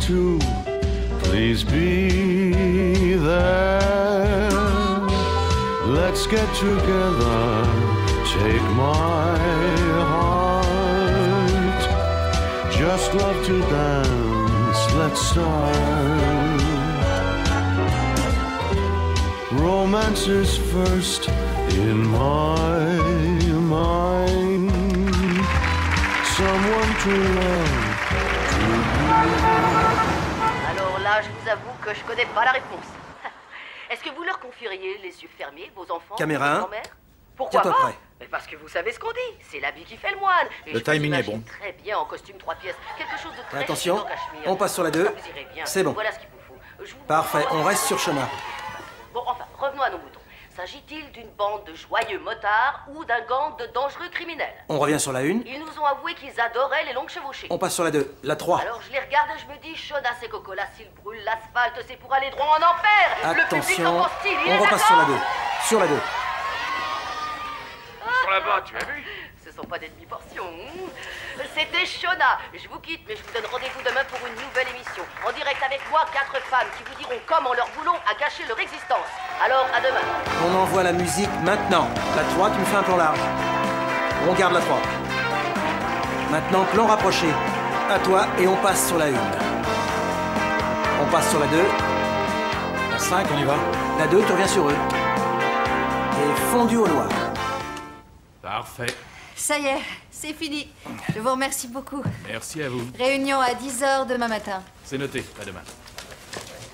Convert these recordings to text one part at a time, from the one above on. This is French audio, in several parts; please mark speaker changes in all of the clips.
Speaker 1: to please be there. Let's get together, take my heart. Just love to dance, let's start. Romance is first in my mind. Someone to love.
Speaker 2: Alors là, je vous avoue que je connais pas la réponse. Est-ce que vous leur confieriez les yeux fermés, vos enfants?
Speaker 3: Caméra 1.
Speaker 2: Pourquoi pas?
Speaker 3: Prêt.
Speaker 2: Mais parce que vous savez ce qu'on dit, c'est l'habit qui fait le moine. Et
Speaker 3: le timing est bon.
Speaker 2: Très bien en costume 3 pièces, quelque chose de très
Speaker 3: attention,
Speaker 2: chic en cachemire.
Speaker 3: on passe sur la 2. C'est bon.
Speaker 2: Voilà ce qu'il vous faut.
Speaker 3: Parfait, on reste sur Shona.
Speaker 2: Bon, enfin, revenons à nos moutons. S'agit-il d'une bande de joyeux motards ou d'un gang de dangereux criminels?
Speaker 3: On revient sur la 1.
Speaker 2: Ils nous ont avoué qu'ils adoraient les longues chevauchées.
Speaker 3: On passe sur la 2, la 3.
Speaker 2: Alors je les regarde et je me dis, Shona, ces cocos-là, s'ils brûlent l'asphalte, c'est pour aller droit en enfer.
Speaker 3: Attention,
Speaker 2: le public
Speaker 3: on repasse sur la 2. Sur la 2.
Speaker 4: Sur là-bas, tu as vu?
Speaker 2: Ce sont pas des demi-portions. C'était Shona. Je vous quitte, mais je vous donne rendez-vous demain pour une nouvelle émission. En direct avec moi, 4 femmes qui vous diront comment leur boulot a gâché leur existence. Alors, à demain.
Speaker 3: On envoie la musique maintenant. La 3, tu me fais un plan large. On garde la 3. Maintenant, plan rapproché. À toi, et on passe sur la 1. On passe sur la 2.
Speaker 5: La 5, on y va.
Speaker 3: La 2, tu reviens sur eux. Et fondu au noir.
Speaker 5: Parfait.
Speaker 6: Ça y est, c'est fini. Je vous remercie beaucoup.
Speaker 5: Merci à vous.
Speaker 6: Réunion à 10h demain matin.
Speaker 5: C'est noté, à demain.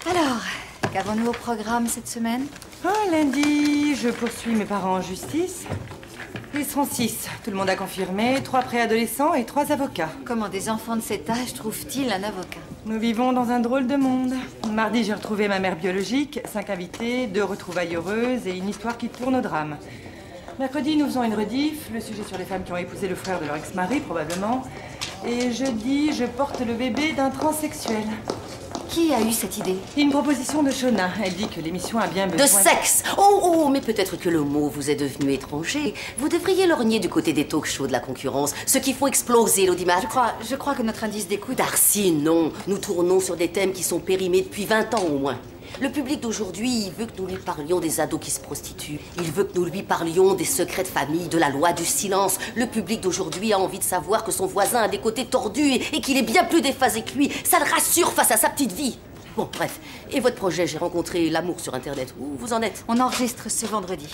Speaker 6: Alors, qu'avons-nous au programme cette semaine?
Speaker 7: Lundi, je poursuis mes parents en justice. Ils seront 6. Tout le monde a confirmé. 3 préadolescents et 3 avocats.
Speaker 6: Comment des enfants de cet âge trouvent-ils un avocat?
Speaker 7: Nous vivons dans un drôle de monde. Mardi, j'ai retrouvé ma mère biologique, 5 invités, 2 retrouvailles heureuses et une histoire qui tourne au drame. Mercredi, nous faisons une rediff, le sujet sur les femmes qui ont épousé le frère de leur ex-mari, probablement. Et jeudi, je porte le bébé d'un transsexuel.
Speaker 6: Qui a eu cette idée?
Speaker 7: Une proposition de Shona. Elle dit que l'émission a bien besoin...
Speaker 2: De sexe! Oh, mais peut-être que le mot vous est devenu étranger. Vous devriez lorgner du côté des talk-shows de la concurrence, ceux qui font exploser l'audimat.
Speaker 6: Je crois que notre indice d'écoute...
Speaker 2: Darcy, non. Nous tournons sur des thèmes qui sont périmés depuis 20 ans au moins. Le public d'aujourd'hui, il veut que nous lui parlions des ados qui se prostituent. Il veut que nous lui parlions des secrets de famille, de la loi du silence. Le public d'aujourd'hui a envie de savoir que son voisin a des côtés tordus et qu'il est bien plus déphasé que lui. Ça le rassure face à sa petite vie. Bon, bref. Et votre projet, j'ai rencontré l'amour sur Internet. Où vous en êtes?
Speaker 6: On enregistre ce vendredi.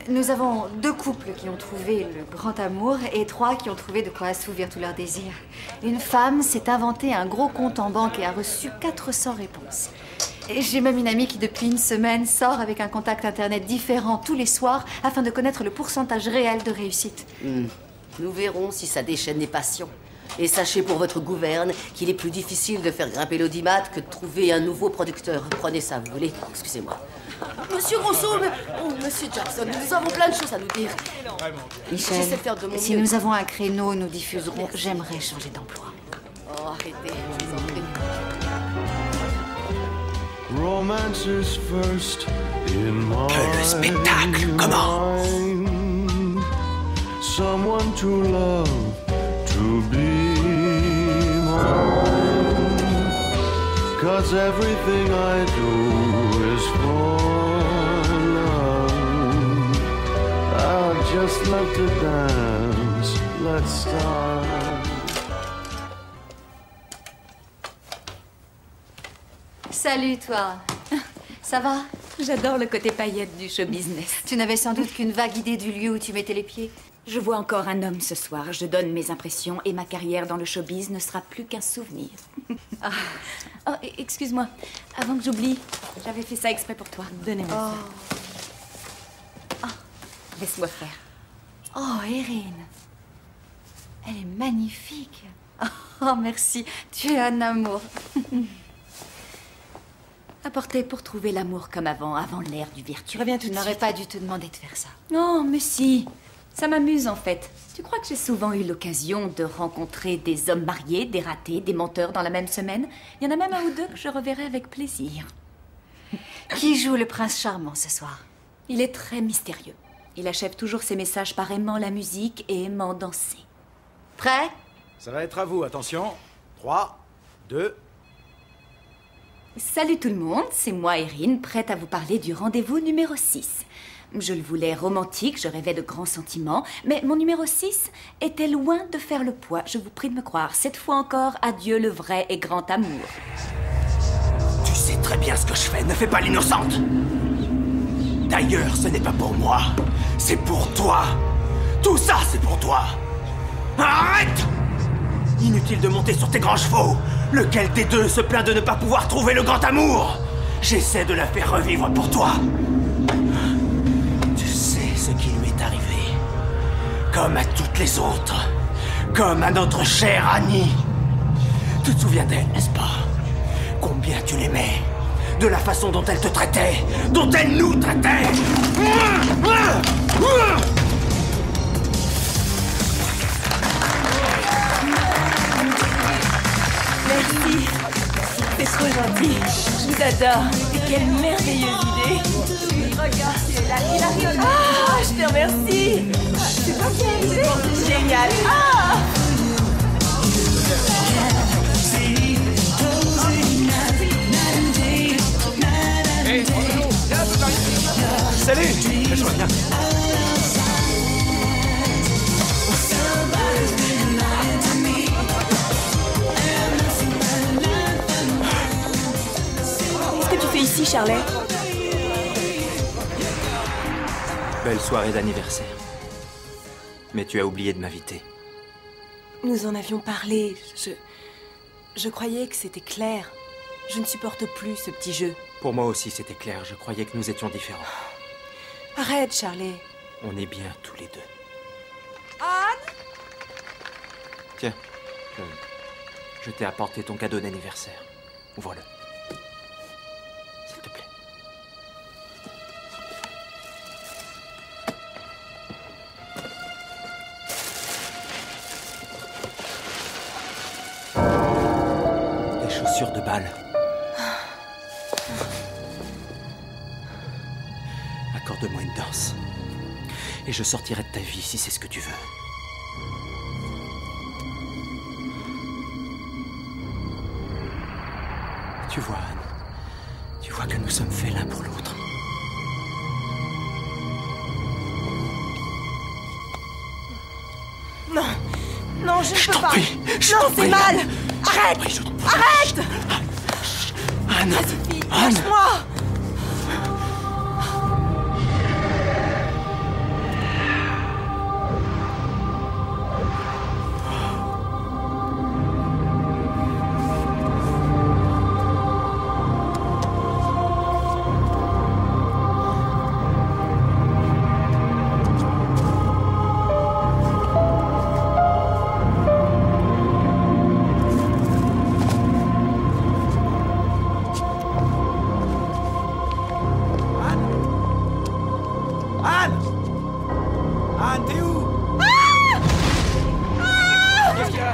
Speaker 6: Nous avons 2 couples qui ont trouvé le grand amour et 3 qui ont trouvé de quoi assouvir tous leurs désirs. Une femme s'est inventé un gros compte en banque et a reçu 400 réponses. Et j'ai même une amie qui, depuis une semaine, sort avec un contact Internet différent tous les soirs afin de connaître le pourcentage réel de réussite.
Speaker 2: Nous verrons si ça déchaîne les passions. Et sachez pour votre gouverne qu'il est plus difficile de faire grimper l'audimat que de trouver un nouveau producteur. Prenez ça, vous voulez? Excusez-moi. Monsieur Rousseau, Monsieur Jackson, nous avons plein de choses à nous dire.
Speaker 6: Michel,
Speaker 2: J'essaie de faire de mon
Speaker 6: si
Speaker 2: mieux.
Speaker 6: nous avons un créneau, nous diffuserons. J'aimerais changer d'emploi.
Speaker 2: Oh, arrêtez, je vous en prie.
Speaker 1: Romance is first in my
Speaker 3: Que le spectacle commence.
Speaker 1: mind. Someone to love, to be mine. 'Cause everything I do is for love. I just love to dance. Let's start.
Speaker 6: Salut, toi. Ça va?
Speaker 8: J'adore le côté paillette du show business.
Speaker 6: Tu n'avais sans doute qu'une vague idée du lieu où tu mettais les pieds.
Speaker 8: Je vois encore un homme ce soir. Je donne mes impressions et ma carrière dans le showbiz ne sera plus qu'un souvenir. Oh, excuse-moi. Avant que j'oublie, j'avais fait ça exprès pour toi. Donnez-moi ça. Oh, laisse-moi faire.
Speaker 6: Oh, Erin. Elle est magnifique. Oh, merci. Tu es un amour.
Speaker 8: Apportez pour trouver l'amour comme avant l'ère du virtuel.
Speaker 7: Tu reviens tout
Speaker 6: Je
Speaker 7: de
Speaker 6: n'aurais
Speaker 7: suite.
Speaker 6: pas dû te demander de faire ça.
Speaker 8: Non, mais si. Ça m'amuse en fait. Tu crois que j'ai souvent eu l'occasion de rencontrer des hommes mariés, des ratés, des menteurs dans la même semaine? Il y en a même un ou deux que je reverrai avec plaisir.
Speaker 6: Qui joue le prince charmant ce soir?
Speaker 8: Il est très mystérieux. Il achève toujours ses messages par aimant la musique et aimant danser.
Speaker 6: Prêt?
Speaker 5: Ça va être à vous, attention. 3, 2...
Speaker 8: Salut tout le monde, c'est moi Erin, prête à vous parler du rendez-vous numéro 6. Je le voulais romantique, je rêvais de grands sentiments, mais mon numéro 6 était loin de faire le poids, je vous prie de me croire. Cette fois encore, adieu le vrai et grand amour.
Speaker 4: Tu sais très bien ce que je fais, ne fais pas l'innocente. D'ailleurs, ce n'est pas pour moi, c'est pour toi. Tout ça, c'est pour toi. Arrête! Inutile de monter sur tes grands chevaux. Lequel des deux se plaint de ne pas pouvoir trouver le grand amour? J'essaie de la faire revivre pour toi. Tu sais ce qui lui est arrivé. Comme à toutes les autres. Comme à notre chère Annie. Tu te souviens d'elle, n'est-ce pas? Combien tu l'aimais. De la façon dont elle te traitait. Dont elle nous traitait.
Speaker 8: Merci, c'est trop gentil, je vous adore. Quelle merveilleuse idée. Regarde, il arrive. Ah, je te remercie. C'est pas bien, génial. Ah!
Speaker 4: Salut! Je reviens.
Speaker 8: Qu'est-ce que tu fais ici, Charlet?
Speaker 4: Belle soirée d'anniversaire. Mais tu as oublié de m'inviter.
Speaker 9: Nous en avions parlé. Je croyais que c'était clair. Je ne supporte plus ce petit jeu.
Speaker 4: Pour moi aussi, c'était clair. Je croyais que nous étions différents.
Speaker 9: Arrête, Charlie.
Speaker 4: On est bien tous les deux.
Speaker 9: Anne?
Speaker 4: Tiens, je t'ai apporté ton cadeau d'anniversaire. Ouvre-le. S'il te plaît. Des chaussures de bal. Accorde-moi une danse. Et je sortirai de ta vie si c'est ce que tu veux. Tu vois, Anne, tu vois que nous sommes faits l'un pour l'autre.
Speaker 9: Non, non, je ne peux pas.
Speaker 4: Prie,
Speaker 9: Non, c'est mal. Arrête. Arrête.
Speaker 4: Anne,
Speaker 9: Ça suffit,
Speaker 4: Anne.
Speaker 9: lâche-moi.
Speaker 4: Anne, t'es où? Qu'est-ce qu'il y a?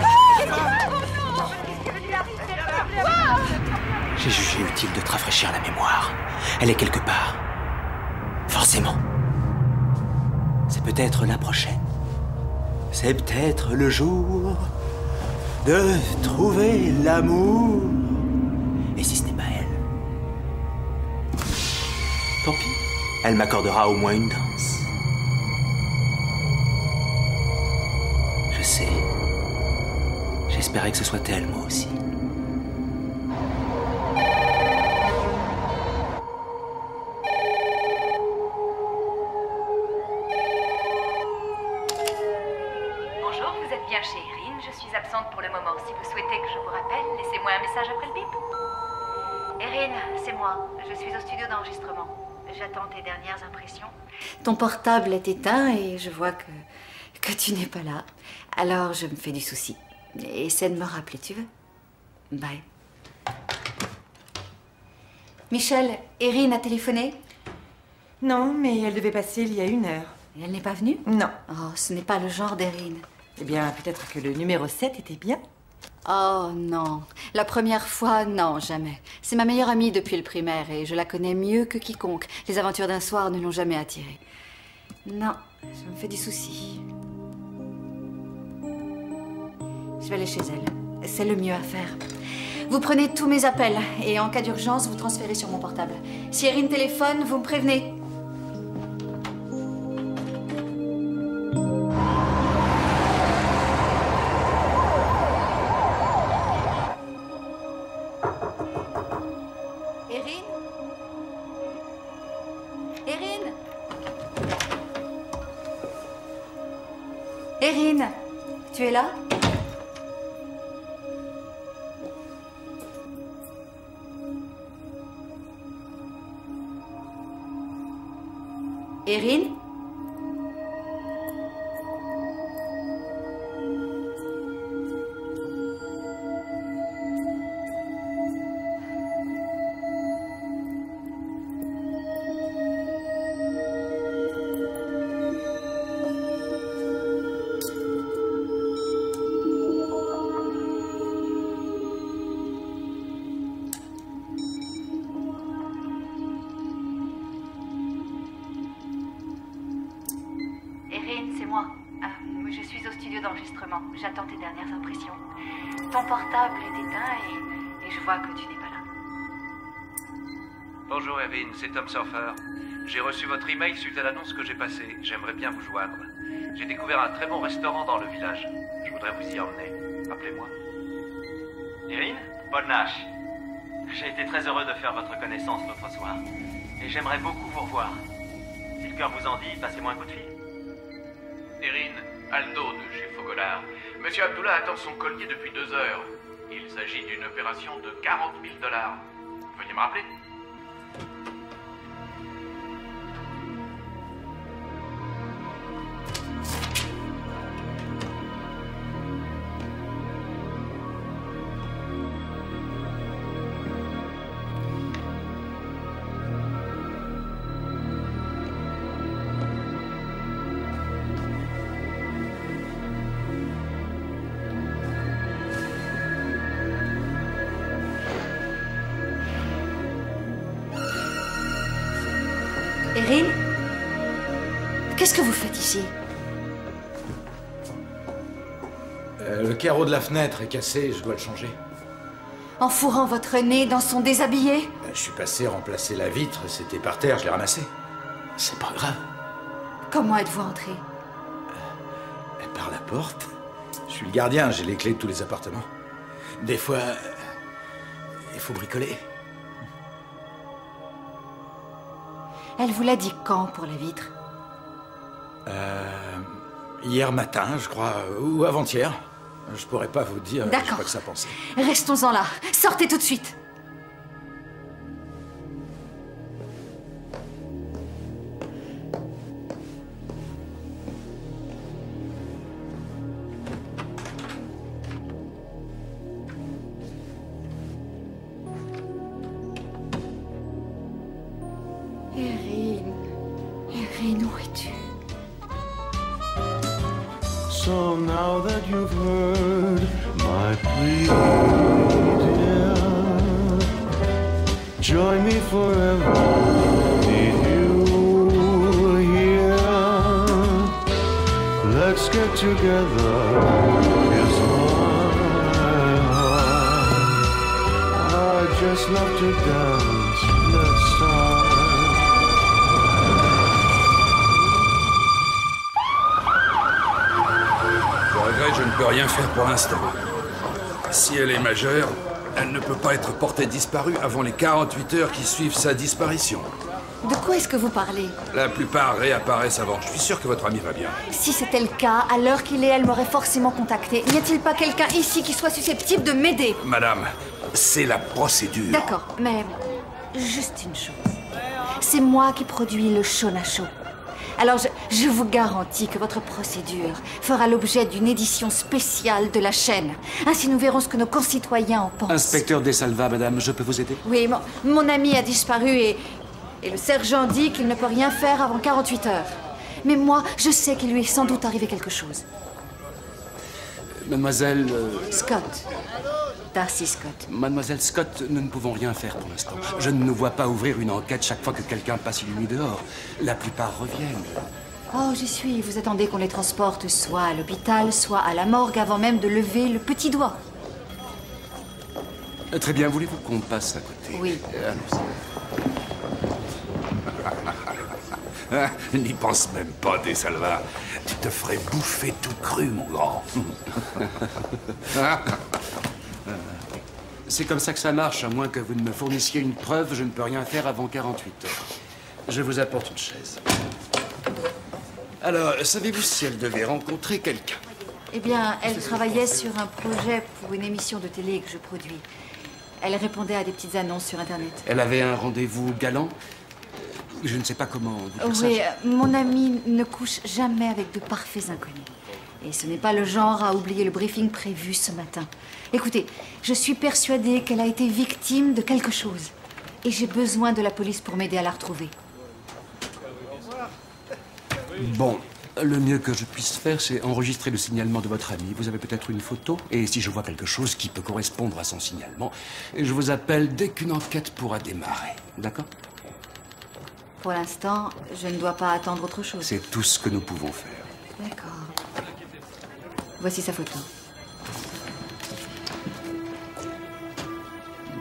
Speaker 4: J'ai jugé utile de te rafraîchir la mémoire. Elle est quelque part. Forcément. C'est peut-être la prochaine. C'est peut-être le jour de trouver l'amour. Et si ce n'est pas elle? Tant pis. Elle m'accordera au moins une danse. Je sais. J'espérais que ce soit elle, moi aussi.
Speaker 6: Bonjour, vous êtes bien chez Erin. Je suis absente pour le moment. Si vous souhaitez que je vous rappelle, laissez-moi un message après le bip. Erin, c'est moi. Je suis au studio d'enregistrement. J'attends tes dernières impressions. Ton portable est éteint et je vois que tu n'es pas là. Alors je me fais du souci. Essaie de me rappeler, tu veux? Bye. Michel, Erin a téléphoné?
Speaker 7: Non, mais elle devait passer il y a 1 heure.
Speaker 6: Et elle n'est pas venue?
Speaker 7: Non.
Speaker 6: Oh, ce n'est pas le genre d'Erin.
Speaker 7: Eh bien, peut-être que le numéro 7 était bien.
Speaker 6: Oh non. La première fois, non, jamais. C'est ma meilleure amie depuis le primaire et je la connais mieux que quiconque. Les aventures d'un soir ne l'ont jamais attirée. Non, je me fais du souci. Je vais aller chez elle. C'est le mieux à faire. Vous prenez tous mes appels et en cas d'urgence, vous transférez sur mon portable. Si Erin téléphone, vous me prévenez. Erin? Erin? Erin, tu es là? Erin? Je suis au studio d'enregistrement. J'attends tes dernières impressions. Ton portable est éteint et je vois que tu n'es pas là.
Speaker 10: Bonjour Erin, c'est Tom Surfer. J'ai reçu votre email suite à l'annonce que j'ai passée. J'aimerais bien vous joindre. J'ai découvert un très bon restaurant dans le village. Je voudrais vous y emmener. Appelez-moi.
Speaker 11: Erin, Paul Nash. J'ai été très heureux de faire votre connaissance l'autre soir. Et j'aimerais beaucoup vous revoir. Si le cœur vous en dit, passez-moi un coup de fil.
Speaker 10: Erin, Aldo de chez Fogolard. Monsieur Abdullah attend son collier depuis 2 heures. Il s'agit d'une opération de 40 000 $. Veuillez me rappeler.
Speaker 6: Erin? Qu'est-ce que vous faites ici?
Speaker 5: Le carreau de la fenêtre est cassé, je dois le changer.
Speaker 6: En fourrant votre nez dans son déshabillé?
Speaker 5: Je suis passé remplacer la vitre, c'était par terre, je l'ai ramassé. C'est pas grave.
Speaker 6: Comment êtes-vous entré?
Speaker 5: Par la porte. Je suis le gardien, j'ai les clés de tous les appartements. Des fois, il faut bricoler.
Speaker 6: Elle vous l'a dit quand pour la vitre?
Speaker 5: Hier matin, je crois, ou avant-hier. Je pourrais pas vous dire, je sais pas que ça pensait.
Speaker 6: Restons-en là. Sortez tout de suite.
Speaker 2: Erin, où es-tu?
Speaker 1: So now that you've heard my plea, dear, join me forever, need you here. Let's get together, here's my heart. I just love to dance, let's start.
Speaker 12: Je ne peux rien faire pour l'instant. Si elle est majeure, elle ne peut pas être portée disparue avant les 48 heures qui suivent sa disparition.
Speaker 6: De quoi est-ce que vous parlez?
Speaker 12: La plupart réapparaissent avant. Je suis sûr que votre amie va bien.
Speaker 6: Si c'était le cas, à l'heure qu'il est, elle m'aurait forcément contacté. N'y a-t-il pas quelqu'un ici qui soit susceptible de m'aider?
Speaker 12: Madame, c'est la procédure.
Speaker 6: D'accord, mais juste une chose. C'est moi qui produis le Shona Show. Alors je vous garantis que votre procédure fera l'objet d'une édition spéciale de la chaîne. Ainsi nous verrons ce que nos concitoyens en pensent.
Speaker 13: Inspecteur Desalva, madame, je peux vous aider?
Speaker 6: Oui, mon ami a disparu et le sergent dit qu'il ne peut rien faire avant 48 heures. Mais moi, je sais qu'il lui est sans doute arrivé quelque chose.
Speaker 13: Mademoiselle...
Speaker 6: Scott. Darcy Scott.
Speaker 13: Mademoiselle Scott, nous ne pouvons rien faire pour l'instant. Je ne nous vois pas ouvrir une enquête chaque fois que quelqu'un passe une nuit dehors. La plupart reviennent.
Speaker 6: Oh, j'y suis. Vous attendez qu'on les transporte soit à l'hôpital, soit à la morgue avant même de lever le petit doigt.
Speaker 13: Très bien, voulez-vous qu'on passe à côté?
Speaker 6: Oui.
Speaker 12: Allons-y. N'y pense même pas, Desalva. Tu te ferais bouffer tout cru, mon grand.
Speaker 13: C'est comme ça que ça marche, à moins que vous ne me fournissiez une preuve, je ne peux rien faire avant 48 heures. Je vous apporte une chaise. Alors, savez-vous si elle devait rencontrer quelqu'un?
Speaker 6: Eh bien, elle travaillait sur un projet pour une émission de télé que je produis. Elle répondait à des petites annonces sur Internet.
Speaker 13: Elle avait un rendez-vous galant? Je ne sais pas comment vous dire ça.
Speaker 6: Oui, mon ami ne couche jamais avec de parfaits inconnus. Et ce n'est pas le genre à oublier le briefing prévu ce matin. Écoutez, je suis persuadée qu'elle a été victime de quelque chose. Et j'ai besoin de la police pour m'aider à la retrouver.
Speaker 13: Bon, le mieux que je puisse faire, c'est enregistrer le signalement de votre ami. Vous avez peut-être une photo? Et si je vois quelque chose qui peut correspondre à son signalement, je vous appelle dès qu'une enquête pourra démarrer. D'accord?
Speaker 6: Pour l'instant, je ne dois pas attendre autre chose.
Speaker 13: C'est tout ce que nous pouvons faire.
Speaker 6: D'accord. Voici sa photo.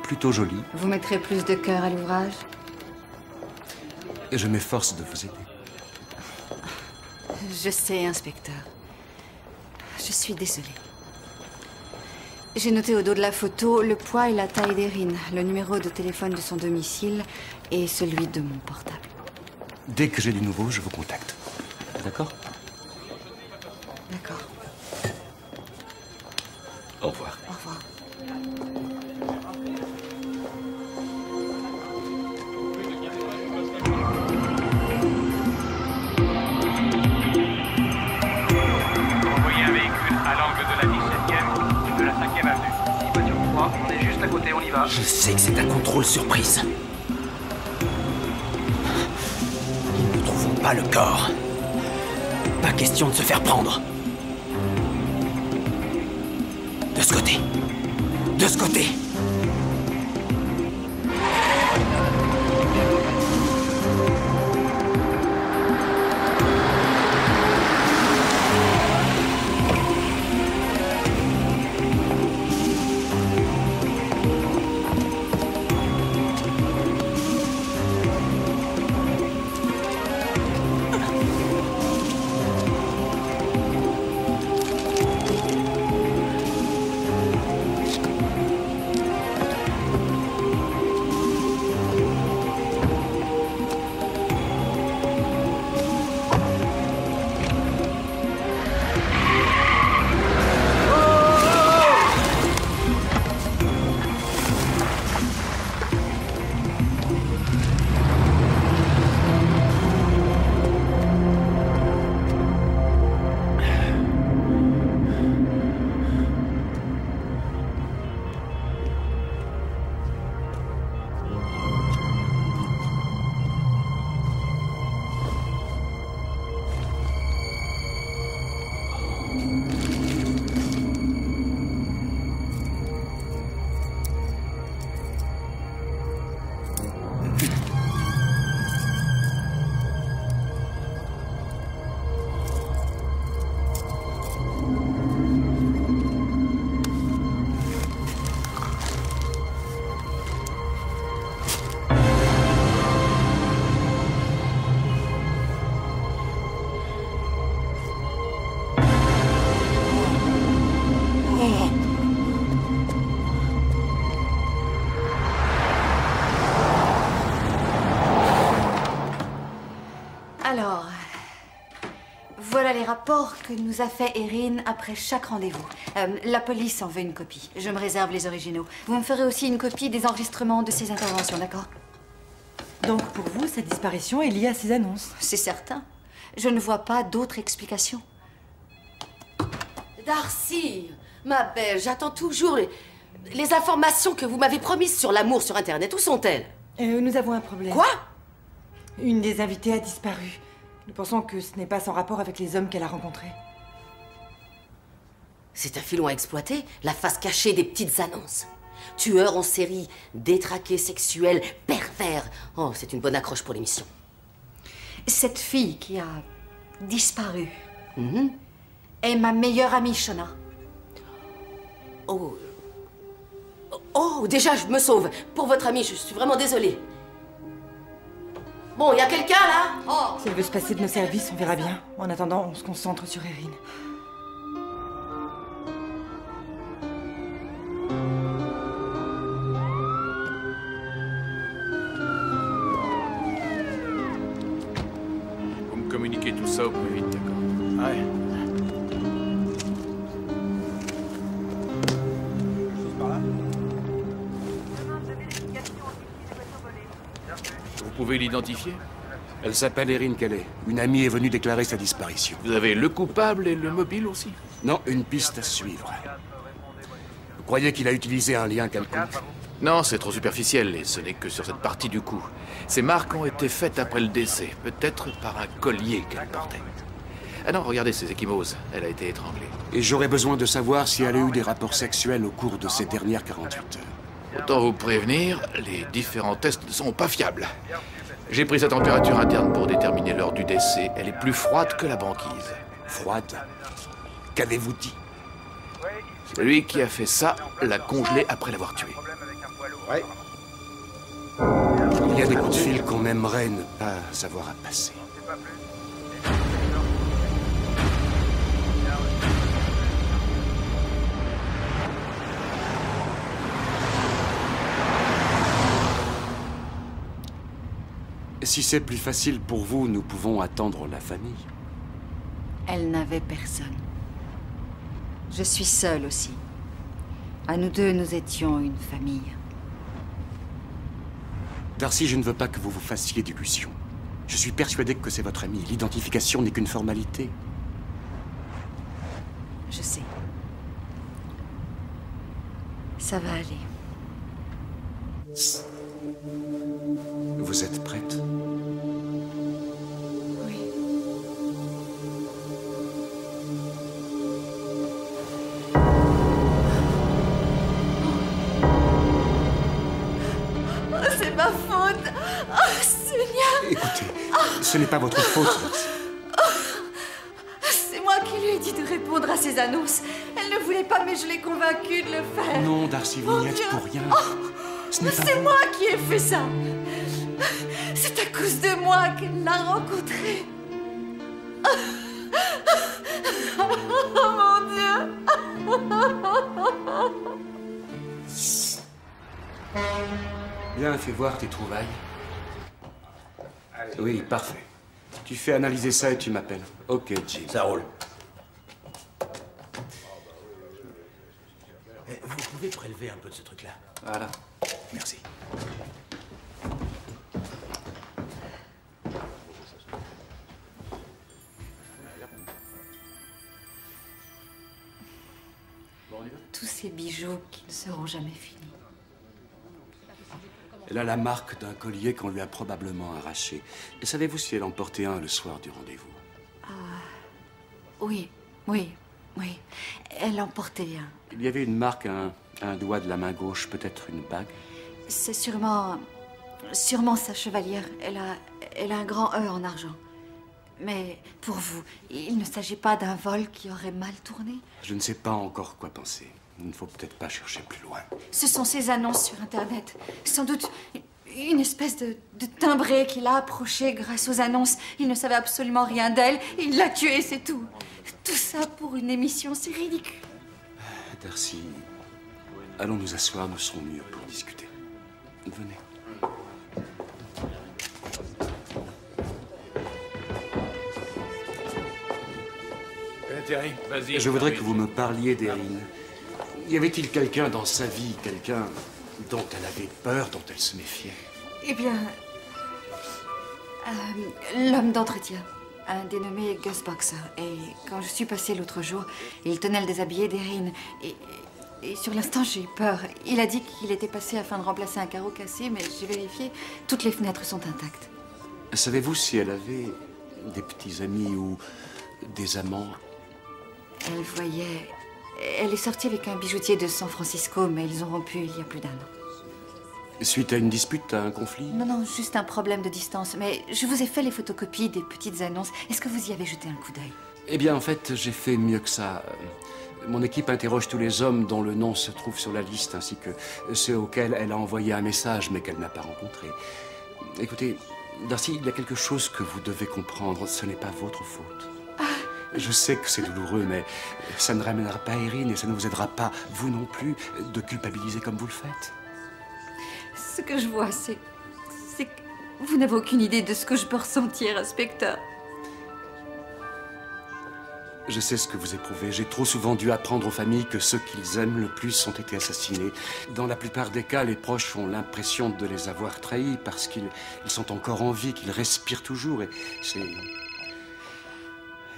Speaker 13: Plutôt jolie.
Speaker 6: Vous mettrez plus de cœur à l'ouvrage?
Speaker 13: Et je m'efforce de vous aider.
Speaker 6: Je sais, inspecteur. Je suis désolée. J'ai noté au dos de la photo le poids et la taille d'Erin, le numéro de téléphone de son domicile et celui de mon portable.
Speaker 13: Dès que j'ai du nouveau, je vous contacte. D'accord?
Speaker 6: D'accord.
Speaker 13: Au revoir.
Speaker 6: Au revoir.
Speaker 10: Vous voyez un véhicule à l'angle de la 17e et de la 5e avenue. 10 voitures 3, on est juste à côté, on y va.
Speaker 4: Je sais que c'est un contrôle surprise. Nous ne trouvons pas le corps. Pas question de se faire prendre. De ce côté. De ce côté.
Speaker 6: Alors, voilà les rapports que nous a fait Erin après chaque rendez-vous. La police en veut une copie. Je me réserve les originaux. Vous me ferez aussi une copie des enregistrements de ses interventions, d'accord?
Speaker 7: Donc pour vous, cette disparition est liée à ces annonces?
Speaker 6: C'est certain. Je ne vois pas d'autre explication.
Speaker 2: Darcy, ma belle, j'attends toujours les informations que vous m'avez promises sur l'amour sur Internet. Où sont-elles?
Speaker 7: Nous avons un problème.
Speaker 2: Quoi?
Speaker 7: Une des invitées a disparu. Nous pensons que ce n'est pas sans rapport avec les hommes qu'elle a rencontrés.
Speaker 2: C'est un filon à exploiter, la face cachée des petites annonces. Tueurs en série, détraqués sexuels, pervers. Oh, c'est une bonne accroche pour l'émission.
Speaker 6: Cette fille qui a disparu est ma meilleure amie, Shona.
Speaker 2: Oh. Oh, déjà, je me sauve. Pour votre ami, je suis vraiment désolée. Bon, y a quelqu'un, là? Oh.
Speaker 7: Si elle veut se passer de nos services, on verra bien. En attendant, on se concentre sur Erin.
Speaker 10: Vous me communiquez tout ça au plus vite, d'accord?
Speaker 5: Ouais.
Speaker 10: Vous pouvez l'identifier?
Speaker 13: Elle s'appelle Erin Kelly. Une amie est venue déclarer sa disparition.
Speaker 10: Vous avez le coupable et le mobile aussi?
Speaker 13: Non, une piste à suivre. Vous croyez qu'il a utilisé un lien quelconque?
Speaker 10: Non, c'est trop superficiel et ce n'est que sur cette partie du cou. Ces marques ont été faites après le décès, peut-être par un collier qu'elle portait. Ah non, regardez ces ecchymoses. Elle a été étranglée.
Speaker 13: Et j'aurais besoin de savoir si elle a eu des rapports sexuels au cours de ces dernières 48 heures.
Speaker 10: Autant vous prévenir, les différents tests ne sont pas fiables. J'ai pris sa température interne pour déterminer l'heure du décès. Elle est plus froide que la banquise.
Speaker 13: Froide? Qu'avez-vous dit?
Speaker 10: Celui qui a fait ça l'a congelée après l'avoir tuée.
Speaker 5: Ouais.
Speaker 13: Il y a des coups de fil qu'on aimerait ne pas avoir à passer. Si c'est plus facile pour vous, nous pouvons attendre la famille.
Speaker 6: Elle n'avait personne. Je suis seule aussi. À nous deux, nous étions une famille.
Speaker 13: Darcy, je ne veux pas que vous vous fassiez d'illusions. Je suis persuadé que c'est votre ami. L'identification n'est qu'une formalité.
Speaker 6: Je sais. Ça va aller.
Speaker 13: Vous êtes prête?
Speaker 6: Oui.
Speaker 8: Oh, c'est ma faute. Oh, Seigneur.
Speaker 13: Écoutez, ce n'est pas votre faute.
Speaker 8: C'est moi qui lui ai dit de répondre à ses annonces. Elle ne voulait pas, mais je l'ai convaincue de le faire.
Speaker 13: Non, Darcy, vous n'y êtes pour rien.
Speaker 8: C'est moi qui ai fait ça. C'est à cause de moi qu'elle l'a rencontré. Oh mon Dieu.
Speaker 13: Bien, fais voir tes trouvailles. Oui, parfait. Tu fais analyser ça et tu m'appelles. Ok, Jim.
Speaker 5: Ça roule. Vous pouvez prélever un peu de ce truc-là?
Speaker 13: Voilà.
Speaker 5: Merci.
Speaker 6: Tous ces bijoux qui ne seront jamais finis.
Speaker 13: Elle a la marque d'un collier qu'on lui a probablement arraché. Et savez-vous si elle en portait un le soir du rendez-vous?
Speaker 6: Oui, oui, oui. Elle en portait un.
Speaker 13: Il y avait une marque à un doigt de la main gauche, peut-être une bague.
Speaker 6: C'est sûrement sa chevalière. Elle a un grand E en argent. Mais pour vous, il ne s'agit pas d'un vol qui aurait mal tourné?
Speaker 13: Je ne sais pas encore quoi penser. Il ne faut peut-être pas chercher plus loin.
Speaker 6: Ce sont ces annonces sur Internet. Sans doute une espèce de timbré qu'il a approché grâce aux annonces. Il ne savait absolument rien d'elle. Il l'a tuée, c'est tout. Tout ça pour une émission, c'est ridicule.
Speaker 13: Darcy, allons nous asseoir, nous serons mieux pour discuter. Venez.
Speaker 10: Terry, vas-y.
Speaker 13: Je voudrais que vous me parliez d'Erin. Y avait-il quelqu'un dans sa vie, quelqu'un dont elle avait peur, dont elle se méfiait?
Speaker 6: Eh bien, l'homme d'entretien, un dénommé Gus Boxer. Et quand je suis passée l'autre jour, il tenait le déshabillé d'Erin. Et sur l'instant, j'ai eu peur. Il a dit qu'il était passé afin de remplacer un carreau cassé, mais j'ai vérifié, toutes les fenêtres sont intactes.
Speaker 13: Savez-vous si elle avait des petits amis ou des amants?
Speaker 6: Elle est sortie avec un bijoutier de San Francisco, mais ils ont rompu il y a plus d'1 an.
Speaker 13: Suite à une dispute, à un conflit?
Speaker 6: Non, juste un problème de distance. Mais je vous ai fait les photocopies des petites annonces. Est-ce que vous y avez jeté un coup d'œil?
Speaker 13: Eh bien, en fait, j'ai fait mieux que ça. Mon équipe interroge tous les hommes dont le nom se trouve sur la liste, ainsi que ceux auxquels elle a envoyé un message, mais qu'elle n'a pas rencontré. Écoutez, Darcy, il y a quelque chose que vous devez comprendre. Ce n'est pas votre faute. Je sais que c'est douloureux, mais ça ne ramènera pas Erin et ça ne vous aidera pas, vous non plus, de culpabiliser comme vous le faites.
Speaker 6: Ce que je vois, c'est que vous n'avez aucune idée de ce que je peux ressentir, inspecteur.
Speaker 13: Je sais ce que vous éprouvez. J'ai trop souvent dû apprendre aux familles que ceux qu'ils aiment le plus ont été assassinés. Dans la plupart des cas, les proches ont l'impression de les avoir trahis parce qu'ils sont encore en vie, qu'ils respirent toujours et c'est...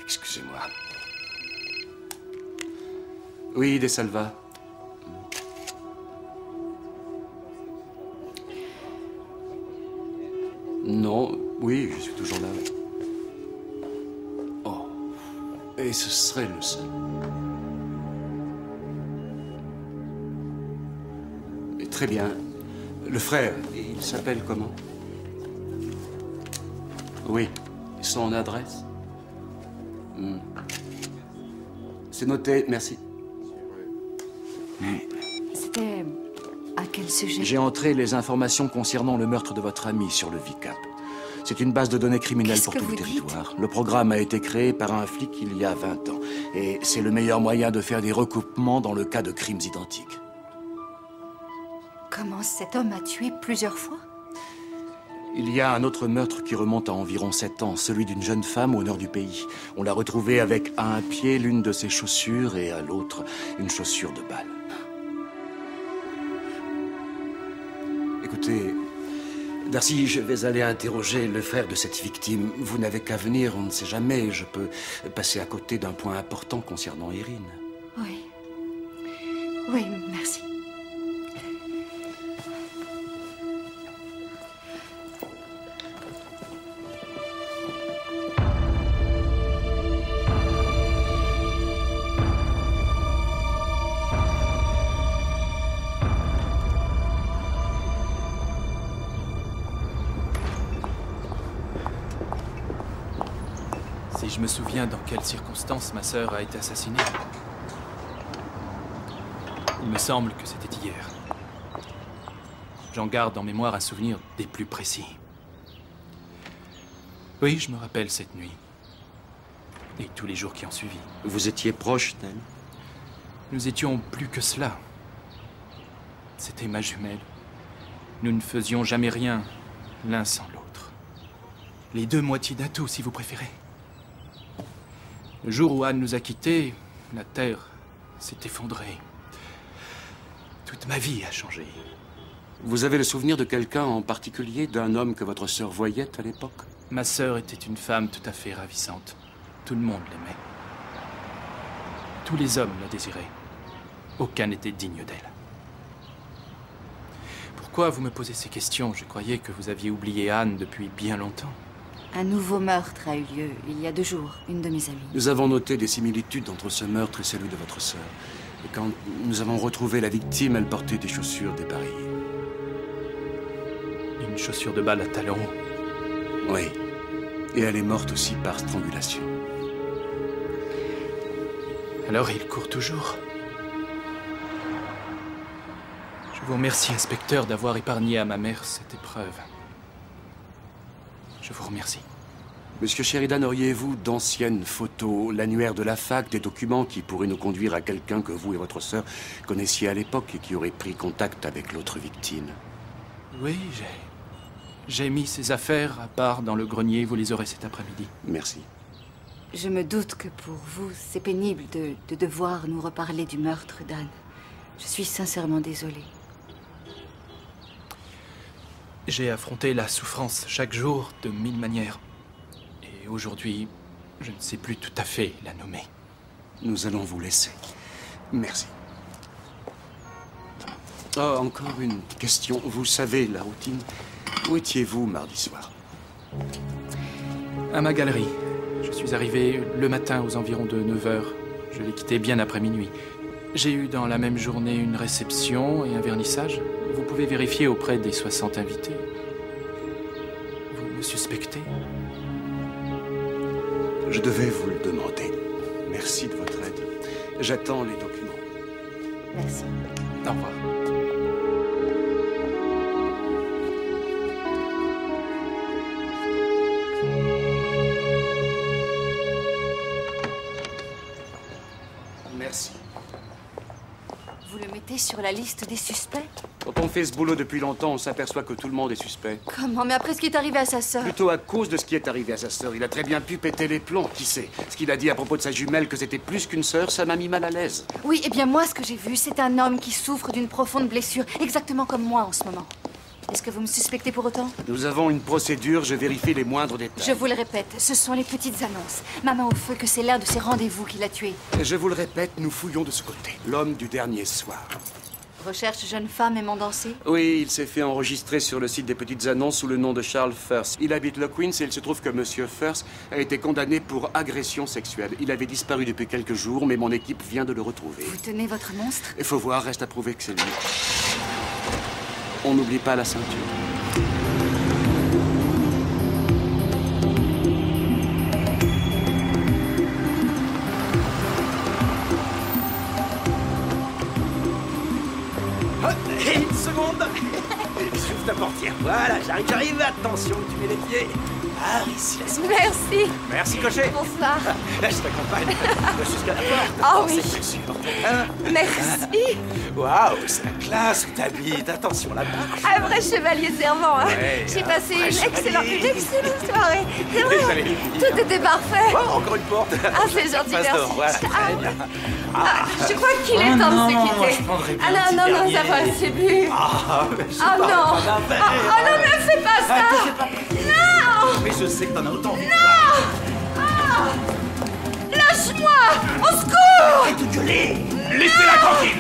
Speaker 13: Excusez-moi. Oui, De Salva. Non, oui, je suis toujours là. Oh, et ce serait le seul. Et très bien. Le frère, il s'appelle comment? Oui, son adresse? C'est noté, merci.
Speaker 6: C'était à quel sujet?
Speaker 13: J'ai entré les informations concernant le meurtre de votre ami sur le VICAP. C'est une base de données criminelle pour tout le territoire. Le programme a été créé par un flic il y a 20 ans. Et c'est le meilleur moyen de faire des recoupements dans le cas de crimes identiques.
Speaker 6: Comment cet homme a tué plusieurs fois?
Speaker 13: Il y a un autre meurtre qui remonte à environ 7 ans, celui d'une jeune femme au nord du pays. On l'a retrouvée avec à un pied l'une de ses chaussures et à l'autre une chaussure de balle. Écoutez, Darcy, je vais aller interroger le frère de cette victime. Vous n'avez qu'à venir, on ne sait jamais. Je peux passer à côté d'un point important concernant Erin.
Speaker 6: Oui. Oui, merci.
Speaker 10: Si je me souviens dans quelles circonstances ma sœur a été assassinée. Il me semble que c'était hier. J'en garde en mémoire un souvenir des plus précis. Oui, je me rappelle cette nuit. Et tous les jours qui ont suivi.
Speaker 13: Vous étiez proche d'elle?
Speaker 10: Nous étions plus que cela. C'était ma jumelle. Nous ne faisions jamais rien l'un sans l'autre. Les deux moitiés d'un tout, si vous préférez. Le jour où Anne nous a quittés, la terre s'est effondrée. Toute ma vie a changé.
Speaker 13: Vous avez le souvenir de quelqu'un en particulier, d'un homme que votre sœur voyait à l'époque?
Speaker 10: Ma sœur était une femme tout à fait ravissante. Tout le monde l'aimait. Tous les hommes la désiraient. Aucun n'était digne d'elle. Pourquoi vous me posez ces questions? Je croyais que vous aviez oublié Anne depuis bien longtemps.
Speaker 6: Un nouveau meurtre a eu lieu il y a 2 jours, une de mes amies.
Speaker 13: Nous avons noté des similitudes entre ce meurtre et celui de votre sœur. Et quand nous avons retrouvé la victime, elle portait des chaussures dépareillées.
Speaker 10: Une chaussure de balle à talons hauts.
Speaker 13: Oui. Et elle est morte aussi par strangulation.
Speaker 10: Alors il court toujours. Je vous remercie, inspecteur, d'avoir épargné à ma mère cette épreuve. Je vous remercie.
Speaker 13: Monsieur Sheridan, auriez-vous d'anciennes photos, l'annuaire de la fac, des documents qui pourraient nous conduire à quelqu'un que vous et votre sœur connaissiez à l'époque et qui aurait pris contact avec l'autre victime?
Speaker 10: Oui, j'ai mis ces affaires à part dans le grenier. Vous les aurez cet après-midi.
Speaker 13: Merci.
Speaker 6: Je me doute que pour vous, c'est pénible de devoir nous reparler du meurtre d'Anne. Je suis sincèrement désolée.
Speaker 10: J'ai affronté la souffrance chaque jour de 1000 manières. Et aujourd'hui, je ne sais plus tout à fait la nommer.
Speaker 13: Nous allons vous laisser. Merci. Oh, encore une question. Vous savez la routine. Où étiez-vous mardi soir?
Speaker 10: À ma galerie. Je suis arrivé le matin aux environs de 9 h. Je l'ai quitté bien après minuit. J'ai eu dans la même journée une réception et un vernissage. Vous pouvez vérifier auprès des 60 invités. Vous me suspectez?
Speaker 13: Je devais vous le demander. Merci de votre aide. J'attends les documents.
Speaker 6: Merci.
Speaker 10: Au revoir.
Speaker 13: Merci.
Speaker 6: Vous le mettez sur la liste des suspects?
Speaker 13: Quand on fait ce boulot depuis longtemps, on s'aperçoit que tout le monde est suspect.
Speaker 6: Comment? Mais après ce qui est arrivé à sa sœur?
Speaker 13: Plutôt à cause de ce qui est arrivé à sa sœur. Il a très bien pu péter les plombs, qui sait. Ce qu'il a dit à propos de sa jumelle, que c'était plus qu'une sœur, ça m'a mis mal à l'aise.
Speaker 6: Oui, eh bien moi, ce que j'ai vu, c'est un homme qui souffre d'une profonde blessure, exactement comme moi en ce moment. Est-ce que vous me suspectez pour autant?
Speaker 13: Nous avons une procédure, je vérifie les moindres détails.
Speaker 6: Je vous le répète, ce sont les petites annonces. Ma main au feu que c'est l'un de ces rendez-vous qui l'a tué.
Speaker 13: Je vous le répète, nous fouillons de ce côté. L'homme du dernier soir.
Speaker 6: Recherche jeune femme aimant danser?
Speaker 13: Oui, il s'est fait enregistrer sur le site des petites annonces sous le nom de Charles Firth. Il habite Le Queens et il se trouve que Monsieur Firth a été condamné pour agression sexuelle. Il avait disparu depuis quelques jours, mais mon équipe vient de le retrouver.
Speaker 6: Vous tenez votre monstre?
Speaker 13: Il faut voir, reste à prouver que c'est lui. On n'oublie pas la ceinture.
Speaker 4: Une seconde. J'ouvre ta portière. Voilà, j'arrive. Attention, tu mets les pieds. Par ici, la
Speaker 6: Merci.
Speaker 4: Merci, cocher.
Speaker 6: Bonsoir.
Speaker 4: Là, je t'accompagne jusqu'à la porte.
Speaker 6: Ah oui.
Speaker 4: C'est sûr. Hein?
Speaker 6: Merci.
Speaker 4: Waouh, c'est la classe où t'habites. Attention, là-bas.
Speaker 6: Un vrai chevalier servant, hein.
Speaker 4: Ouais,
Speaker 6: J'ai
Speaker 4: un
Speaker 6: passé
Speaker 4: vrai
Speaker 6: une
Speaker 4: chevalier.
Speaker 6: excellente soirée. C'est
Speaker 4: Vous
Speaker 6: vrai.
Speaker 4: allez le dire.
Speaker 6: Tout était parfait.
Speaker 4: Oh, encore une porte.
Speaker 6: Ah, c'est gentil,
Speaker 4: Passe
Speaker 6: merci.
Speaker 4: dehors, voilà, très bien.
Speaker 6: Je crois qu'il est temps de se quitter.
Speaker 4: prendrais
Speaker 6: Ah non, ça va, c'est bu.
Speaker 4: Ah, mais je
Speaker 6: Oh
Speaker 4: parle
Speaker 6: non.
Speaker 4: pas d'un verre.
Speaker 6: Oh non, ne fais pas ça. Non.
Speaker 4: Mais je sais que t'en as autant envie.
Speaker 6: Lâche-moi. Au secours.
Speaker 4: Arrête de gueuler. Laissez-la tranquille.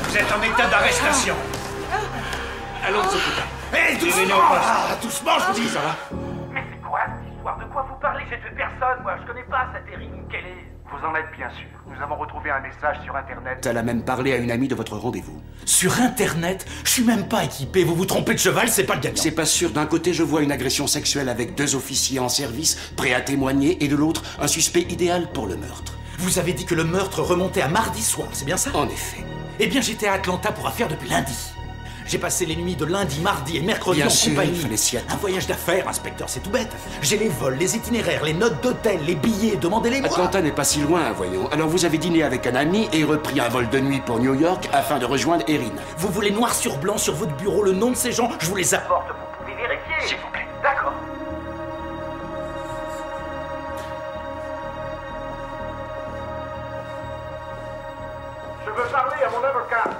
Speaker 4: Vous êtes en état d'arrestation. Allons de ce côté. Hé, doucement, je vous dis ça va.
Speaker 11: Mais c'est quoi cette histoire? De quoi vous parlez? J'ai tué personne, moi. Je connais pas cette Erin. Quelle est? Vous en êtes bien sûr. Nous avons retrouvé un message sur Internet.
Speaker 13: Elle a même parlé à une amie de votre rendez-vous.
Speaker 4: Sur Internet? Je suis même pas équipé. Vous vous trompez de cheval, c'est pas le gagnant.
Speaker 13: C'est pas sûr. D'un côté, je vois une agression sexuelle avec 2 officiers en service, prêts à témoigner, et de l'autre, un suspect idéal pour le meurtre.
Speaker 4: Vous avez dit que le meurtre remontait à mardi soir, c'est bien ça?
Speaker 13: En effet.
Speaker 4: Eh bien, j'étais à Atlanta pour affaires depuis lundi. J'ai passé les nuits de lundi, mardi et mercredi
Speaker 13: Bien
Speaker 4: en
Speaker 13: sûr,
Speaker 4: compagnie.
Speaker 13: il fallait s'y attendre.
Speaker 4: Un voyage d'affaires, inspecteur, c'est tout bête. J'ai les vols, les itinéraires, les notes d'hôtel, les billets, demandez-les-moi.
Speaker 13: Atlanta n'est pas si loin, voyons. Alors vous avez dîné avec un ami et repris un vol de nuit pour New York afin de rejoindre Erin.
Speaker 4: Vous voulez noir sur blanc sur votre bureau le nom de ces gens? Je vous les apporte.
Speaker 11: Vous pouvez vérifier.
Speaker 4: S'il vous plaît.
Speaker 11: D'accord. Je veux parler à mon avocat.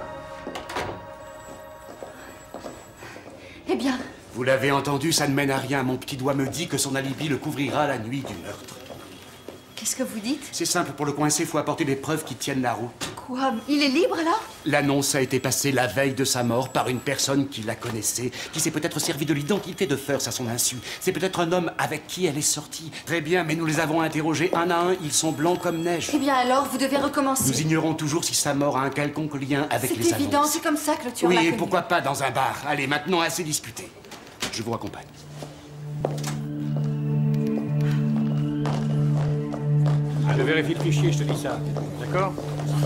Speaker 6: Eh bien,
Speaker 13: Vous l'avez entendu, ça ne mène à rien. Mon petit doigt me dit que son alibi le couvrira la nuit du meurtre.
Speaker 6: qu'est-ce que vous dites?
Speaker 13: C'est simple, pour le coincer, faut apporter des preuves qui tiennent la route.
Speaker 6: Quoi? Il est libre, là?
Speaker 13: L'annonce a été passée la veille de sa mort par une personne qui la connaissait, qui s'est peut-être servi de l'identité de Firth à son insu. C'est peut-être un homme avec qui elle est sortie. Très bien, mais nous les avons interrogés un à un, ils sont blancs comme neige.
Speaker 6: Eh bien alors, vous devez recommencer.
Speaker 13: Nous ignorons toujours si sa mort a un quelconque lien avec les annonces.
Speaker 6: C'est évident, c'est comme ça que le tueur l'a
Speaker 13: Oui, et
Speaker 6: connu.
Speaker 13: pourquoi pas dans un bar? Allez, maintenant, assez discuté. Je vous accompagne.
Speaker 10: Je vérifie le fichier, je te dis ça. D'accord?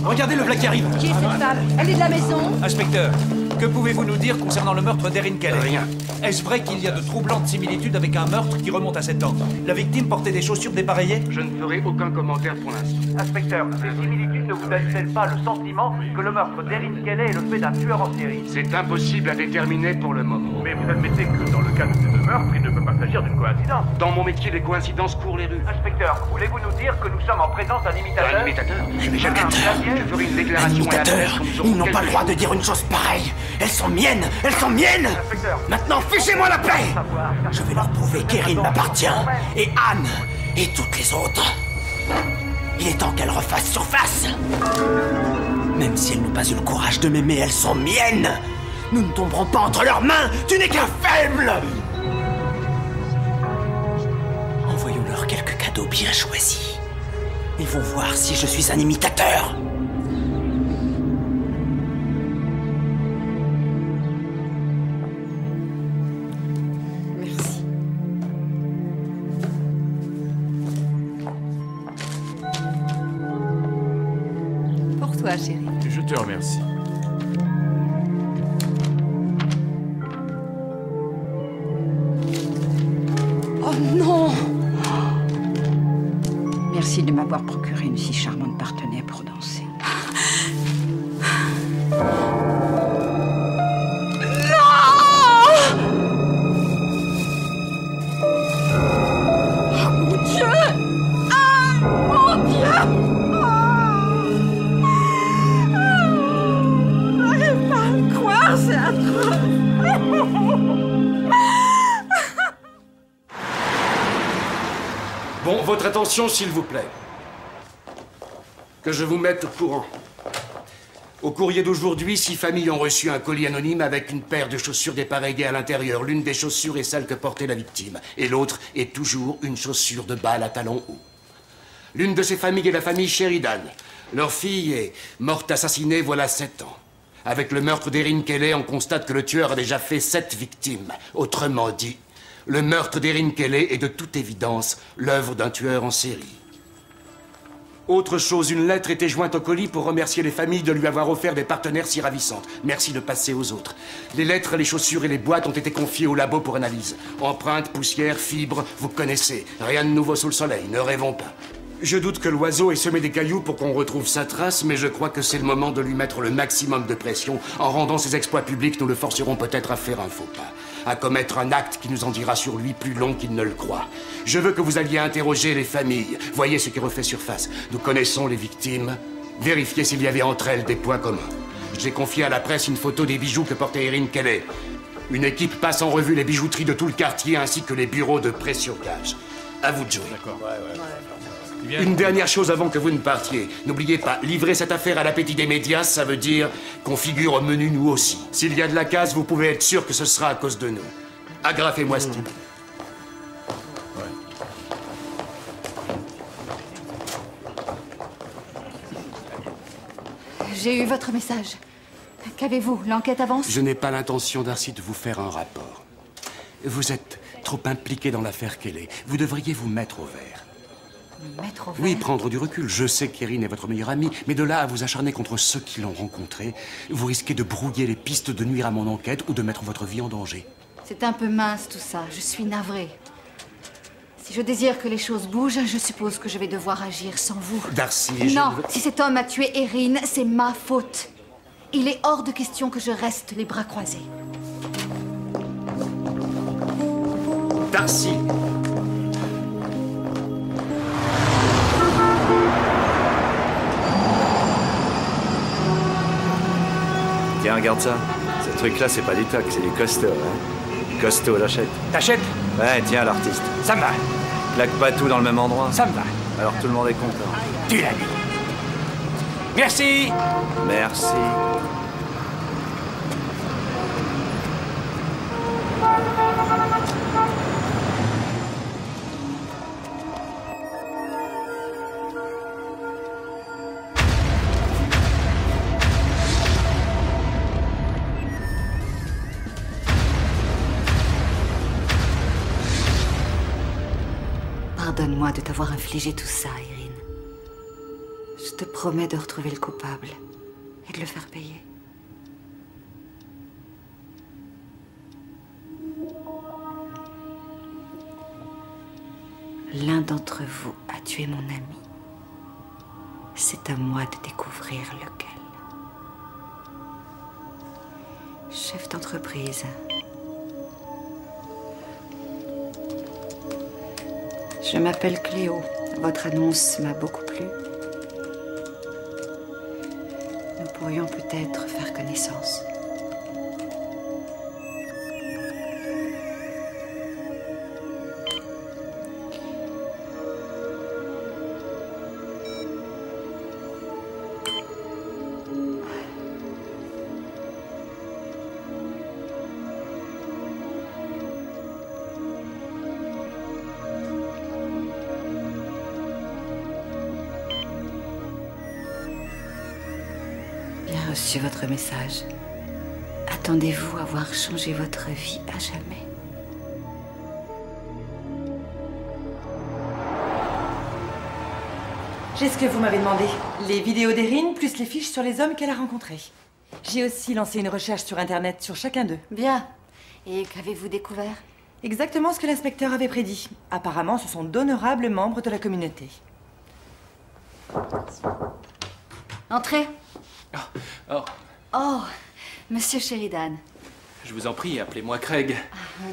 Speaker 4: Regardez le black qui arrive.
Speaker 14: Qui est cette femme? Elle est de la maison?
Speaker 3: Inspecteur, que pouvez-vous nous dire concernant le meurtre d'Erin Kelly?
Speaker 13: Rien.
Speaker 3: Est-ce vrai qu'il y a de troublantes similitudes avec un meurtre qui remonte à 7 ans? La victime portait des chaussures dépareillées?
Speaker 13: Je ne ferai aucun commentaire pour l'instant.
Speaker 11: Inspecteur, ces similitudes ne vous donnent-elles pas le sentiment que le meurtre d'Erin Kelly est le fait d'un tueur en série?
Speaker 13: C'est impossible à déterminer pour le moment.
Speaker 11: Mais vous admettez que dans le cas de ces deux meurtres, il ne peut pas s'agir d'une coïncidence.
Speaker 13: Dans mon métier, les coïncidences courent les rues.
Speaker 11: Inspecteur, voulez-vous nous dire que nous sommes en présence d'un imitateur?
Speaker 13: Un imitateur? Je ferai une déclaration
Speaker 4: Imitateur, ils n'ont pas le droit de dire une chose pareille. Elles sont miennes, elles sont miennes.
Speaker 11: Inspecteur.
Speaker 4: Maintenant, fichez-moi la paix. Je vais leur prouver qu'Erin m'appartient, et Anne, et toutes les autres. Il est temps qu'elles refassent surface. Même si elles n'ont pas eu le courage de m'aimer, elles sont miennes. Nous ne tomberons pas entre leurs mains. Tu n'es qu'un faible. Envoyons-leur quelques cadeaux bien choisis. Ils vont voir si je suis un imitateur.
Speaker 6: Merci.
Speaker 8: chérie.
Speaker 10: Je te remercie.
Speaker 14: Oh non! Merci de m'avoir procuré une si charmante partenaire pour danser.
Speaker 13: Bon, votre attention, s'il vous plaît. Que je vous mette au courant. Au courrier d'aujourd'hui, 6 familles ont reçu un colis anonyme avec une paire de chaussures dépareillées à l'intérieur. L'une des chaussures est celle que portait la victime. Et l'autre est toujours une chaussure de balle à talons hauts. L'une de ces familles est la famille Sheridan. Leur fille est morte assassinée voilà 7 ans. Avec le meurtre d'Erin Kelly, on constate que le tueur a déjà fait 7 victimes. Autrement dit, le meurtre d'Erin Kelly est de toute évidence l'œuvre d'un tueur en série. Autre chose, une lettre était jointe au colis pour remercier les familles de lui avoir offert des partenaires si ravissantes. Merci de passer aux autres. Les lettres, les chaussures et les boîtes ont été confiées au labo pour analyse. Empreintes, poussière, fibres, vous connaissez. Rien de nouveau sous le soleil, ne rêvons pas. Je doute que l'oiseau ait semé des cailloux pour qu'on retrouve sa trace, mais je crois que c'est le moment de lui mettre le maximum de pression. En rendant ses exploits publics, nous le forcerons peut-être à faire un faux pas, à commettre un acte qui nous en dira sur lui plus long qu'il ne le croit. Je veux que vous alliez interroger les familles. Voyez ce qui refait surface. Nous connaissons les victimes. Vérifiez s'il y avait entre elles des points communs. J'ai confié à la presse une photo des bijoux que portait Erin Kelly. Une équipe passe en revue les bijouteries de tout le quartier ainsi que les bureaux de prêt sur gage. À vous de jouer.
Speaker 10: D'accord.
Speaker 13: Une dernière chose avant que vous ne partiez. N'oubliez pas, livrer cette affaire à l'appétit des médias, ça veut dire qu'on figure au menu nous aussi. S'il y a de la casse, vous pouvez être sûr que ce sera à cause de nous. Agrafez-moi ce type.
Speaker 6: J'ai eu votre message. Qu'avez-vous? L'enquête avance?
Speaker 13: Je n'ai pas l'intention, Darcy, de vous faire un rapport. Vous êtes trop impliqué dans l'affaire Kelly. Vous devriez vous mettre au vert.
Speaker 6: Mettre au vert?
Speaker 13: Oui, prendre du recul. Je sais qu'Erin est votre meilleure amie, mais de là à vous acharner contre ceux qui l'ont rencontrée, vous risquez de brouiller les pistes, de nuire à mon enquête ou de mettre votre vie en danger.
Speaker 6: C'est un peu mince tout ça. Je suis navrée. Si je désire que les choses bougent, je suppose que je vais devoir agir sans vous.
Speaker 13: Darcy,
Speaker 6: non, si cet homme a tué Erin, c'est ma faute. Il est hors de question que je reste les bras croisés.
Speaker 13: Darcy!
Speaker 15: Tiens, regarde ça. Ce truc-là, c'est pas du toc, c'est du costaud, hein. Costaud, l'achète.
Speaker 4: T'achètes?
Speaker 15: Ouais, tiens, l'artiste.
Speaker 4: Ça me va.
Speaker 15: Claque pas tout dans le même endroit.
Speaker 4: Ça me va.
Speaker 15: Alors tout le monde est content.
Speaker 4: Tu l'as dit. Merci.
Speaker 15: Merci.
Speaker 6: Pardonne-moi de t'avoir infligé tout ça, Erin. Je te promets de retrouver le coupable et de le faire payer. L'un d'entre vous a tué mon ami. C'est à moi de découvrir lequel. Chef d'entreprise. Je m'appelle Cléo. Votre annonce m'a beaucoup plu. Nous pourrions peut-être faire connaissance. Bien reçu votre message. Attendez-vous à voir changer votre vie à jamais.
Speaker 7: J'ai ce que vous m'avez demandé. Les vidéos d'Erin, plus les fiches sur les hommes qu'elle a rencontrés. J'ai aussi lancé une recherche sur Internet sur chacun d'eux.
Speaker 6: Bien. Et qu'avez-vous découvert?
Speaker 7: Exactement ce que l'inspecteur avait prédit. Apparemment, ce sont d'honorables membres de la communauté.
Speaker 6: Entrez.
Speaker 10: Oh,
Speaker 6: Oh, monsieur Sheridan.
Speaker 10: je vous en prie, appelez-moi Craig.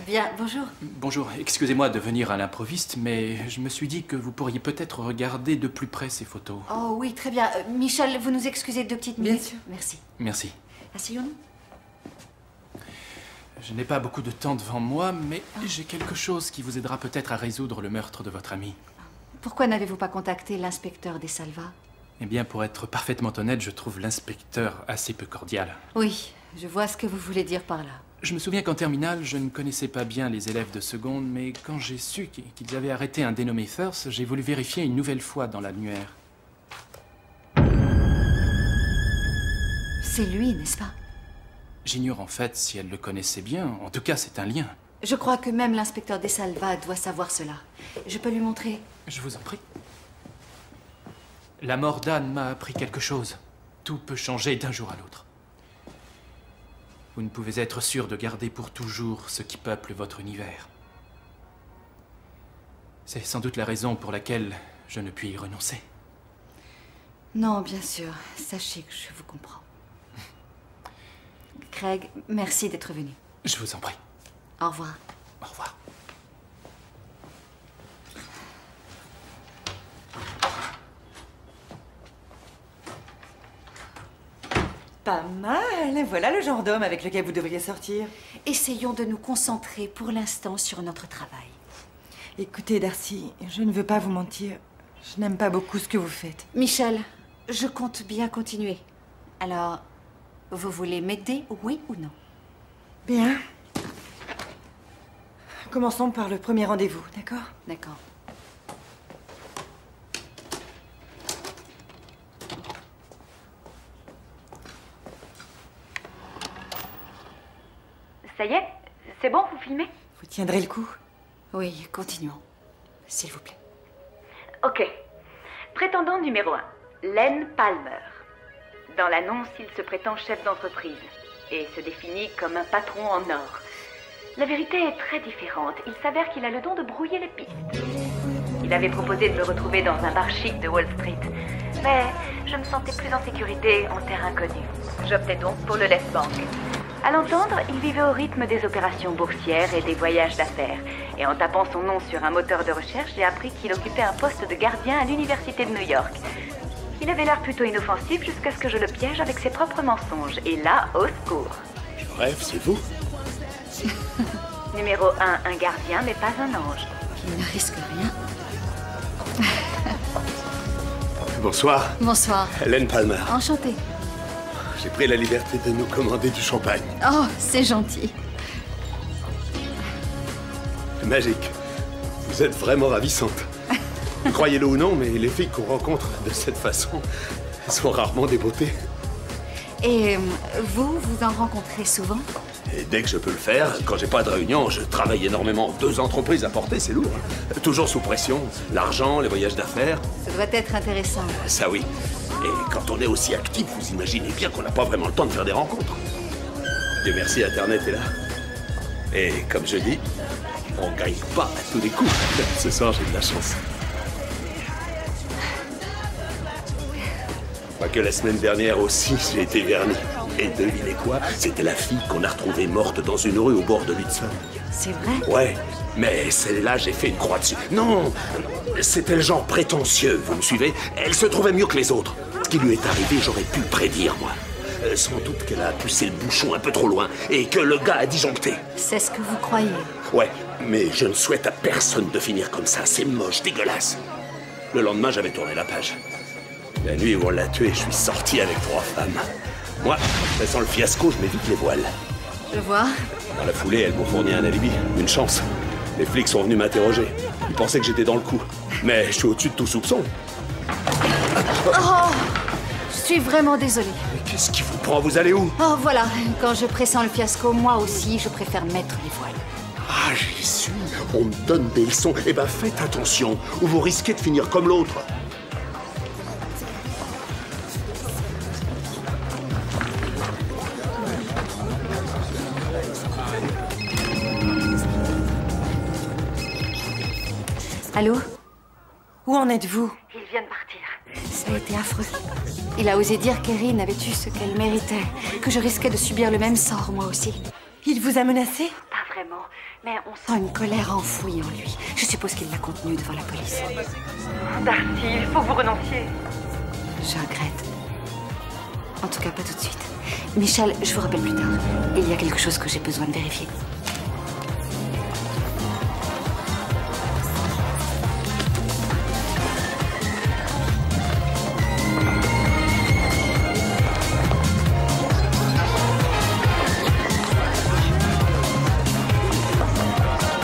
Speaker 6: Bien, bonjour.
Speaker 10: Bonjour, excusez-moi de venir à l'improviste, mais je me suis dit que vous pourriez peut-être regarder de plus près ces photos.
Speaker 6: Oh oui, très bien. Michel, vous nous excusez 2 petites minutes?
Speaker 7: Bien sûr.
Speaker 6: Merci.
Speaker 10: Merci.
Speaker 6: Asseyons-nous.
Speaker 10: Je n'ai pas beaucoup de temps devant moi, mais j'ai quelque chose qui vous aidera peut-être à résoudre le meurtre de votre ami.
Speaker 6: Pourquoi n'avez-vous pas contacté l'inspecteur des Salva?
Speaker 10: Eh bien, pour être parfaitement honnête, je trouve l'inspecteur assez peu cordial.
Speaker 6: Oui, je vois ce que vous voulez dire par là.
Speaker 10: Je me souviens qu'en terminale, je ne connaissais pas bien les élèves de seconde, mais quand j'ai su qu'ils avaient arrêté un dénommé Firth, j'ai voulu vérifier une nouvelle fois dans l'annuaire.
Speaker 6: C'est lui, n'est-ce pas?
Speaker 10: J'ignore en fait si elle le connaissait bien. En tout cas, c'est un lien.
Speaker 6: Je crois que même l'inspecteur des Salva doit savoir cela. Je peux lui montrer?
Speaker 10: Je vous en prie. La mort d'Anne m'a appris quelque chose. Tout peut changer d'un jour à l'autre. Vous ne pouvez être sûr de garder pour toujours ce qui peuple votre univers. C'est sans doute la raison pour laquelle je ne puis y renoncer.
Speaker 6: Non, bien sûr. Sachez que je vous comprends. Craig, merci d'être venu.
Speaker 10: Je vous en prie.
Speaker 6: Au revoir.
Speaker 10: Au revoir.
Speaker 7: Pas mal. Voilà le genre d'homme avec lequel vous devriez sortir.
Speaker 6: Essayons de nous concentrer pour l'instant sur notre travail.
Speaker 7: Écoutez, Darcy, je ne veux pas vous mentir. Je n'aime pas beaucoup ce que vous faites.
Speaker 6: Michel, je compte bien continuer. Alors, vous voulez m'aider, oui ou non?
Speaker 7: Bien. Commençons par le premier rendez-vous, d'accord?
Speaker 6: D'accord.
Speaker 8: Ça y est? C'est bon, vous filmez?
Speaker 7: Vous tiendrez le coup?
Speaker 6: Oui, continuons. S'il vous plaît.
Speaker 8: Ok. Prétendant numéro 1, Len Palmer. Dans l'annonce, il se prétend chef d'entreprise et se définit comme un patron en or. La vérité est très différente. Il s'avère qu'il a le don de brouiller les pistes. Il avait proposé de me retrouver dans un bar chic de Wall Street. Mais je me sentais plus en sécurité en terre inconnue. J'optais donc pour le Left Bank. À l'entendre, il vivait au rythme des opérations boursières et des voyages d'affaires. Et en tapant son nom sur un moteur de recherche, j'ai appris qu'il occupait un poste de gardien à l'université de New York. Il avait l'air plutôt inoffensif jusqu'à ce que je le piège avec ses propres mensonges. Et là, au secours.
Speaker 16: Je rêve, c'est vous?
Speaker 8: Numéro 1, un gardien, mais pas un ange.
Speaker 6: Il ne risque rien.
Speaker 16: Bonsoir.
Speaker 6: Bonsoir.
Speaker 16: Len Palmer.
Speaker 6: Enchantée.
Speaker 16: J'ai pris la liberté de nous commander du champagne.
Speaker 6: Oh, c'est gentil.
Speaker 16: Magique. Vous êtes vraiment ravissante. Croyez-le ou non, mais les filles qu'on rencontre de cette façon sont rarement des beautés.
Speaker 6: Et vous en rencontrez souvent?
Speaker 16: Et dès que je peux le faire, quand j'ai pas de réunion, je travaille énormément. 2 entreprises à porter, c'est lourd. Toujours sous pression. L'argent, les voyages d'affaires.
Speaker 6: Ça doit être intéressant.
Speaker 16: Ça oui. Et quand on est aussi actif, vous imaginez bien qu'on n'a pas vraiment le temps de faire des rencontres. Dieu merci, Internet est là. Et comme je dis, on gagne pas à tous les coups. Ce soir, j'ai de la chance. Que la semaine dernière aussi, j'ai été verni. Et devinez quoi? C'était la fille qu'on a retrouvée morte dans une rue au bord de l'Hudson.
Speaker 6: C'est vrai?
Speaker 16: Ouais, mais celle-là, j'ai fait une croix dessus. Non, c'était le genre prétentieux, vous me suivez? Elle se trouvait mieux que les autres. Ce qui lui est arrivé, j'aurais pu le prédire, moi. Sans doute qu'elle a poussé le bouchon un peu trop loin et que le gars a disjoncté.
Speaker 6: C'est ce que vous croyez?
Speaker 16: Ouais, mais je ne souhaite à personne de finir comme ça. C'est moche, dégueulasse. Le lendemain, j'avais tourné la page. La nuit où on l'a tué, je suis sorti avec 3 femmes. Moi, sans le fiasco, je m'évite les voiles.
Speaker 6: Je vois.
Speaker 16: Dans la foulée, elles m'ont fourni un alibi. Une chance. Les flics sont venus m'interroger. Ils pensaient que j'étais dans le coup. Mais je suis au-dessus de tout soupçon.
Speaker 6: Oh! Je suis vraiment désolée.
Speaker 16: Mais qu'est-ce qui vous prend? Vous allez où?
Speaker 6: Oh, voilà. Quand je pressens le fiasco, moi aussi, je préfère mettre les voiles.
Speaker 16: Ah, j'y suis. On me donne des leçons. Eh ben, faites attention, ou vous risquez de finir comme l'autre.
Speaker 6: Allô?
Speaker 9: Où en êtes-vous?
Speaker 6: Il vient de partir. Ça a été affreux. Il a osé dire qu'Erin avait eu ce qu'elle méritait, que je risquais de subir le même sort, moi aussi.
Speaker 9: Il vous a menacé?
Speaker 6: Pas vraiment, mais on sent une colère enfouie en lui. Je suppose qu'il l'a contenue devant la police.
Speaker 7: Darcy, il faut que vous renonciez.
Speaker 6: Je regrette. En tout cas, pas tout de suite. Michel, je vous rappelle plus tard. Il y a quelque chose que j'ai besoin de vérifier.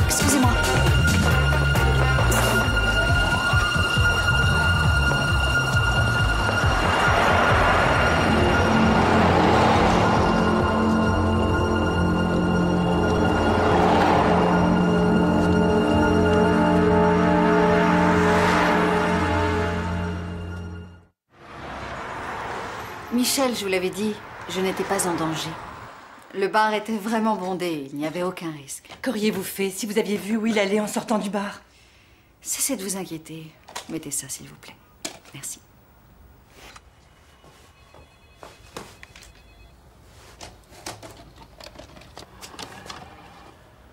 Speaker 6: Excusez-moi. Michel, je vous l'avais dit, je n'étais pas en danger. Le bar était vraiment bondé, il n'y avait aucun risque.
Speaker 9: Qu'auriez-vous fait si vous aviez vu où il allait en sortant du bar?
Speaker 6: Cessez de vous inquiéter. Mettez ça, s'il vous plaît. Merci.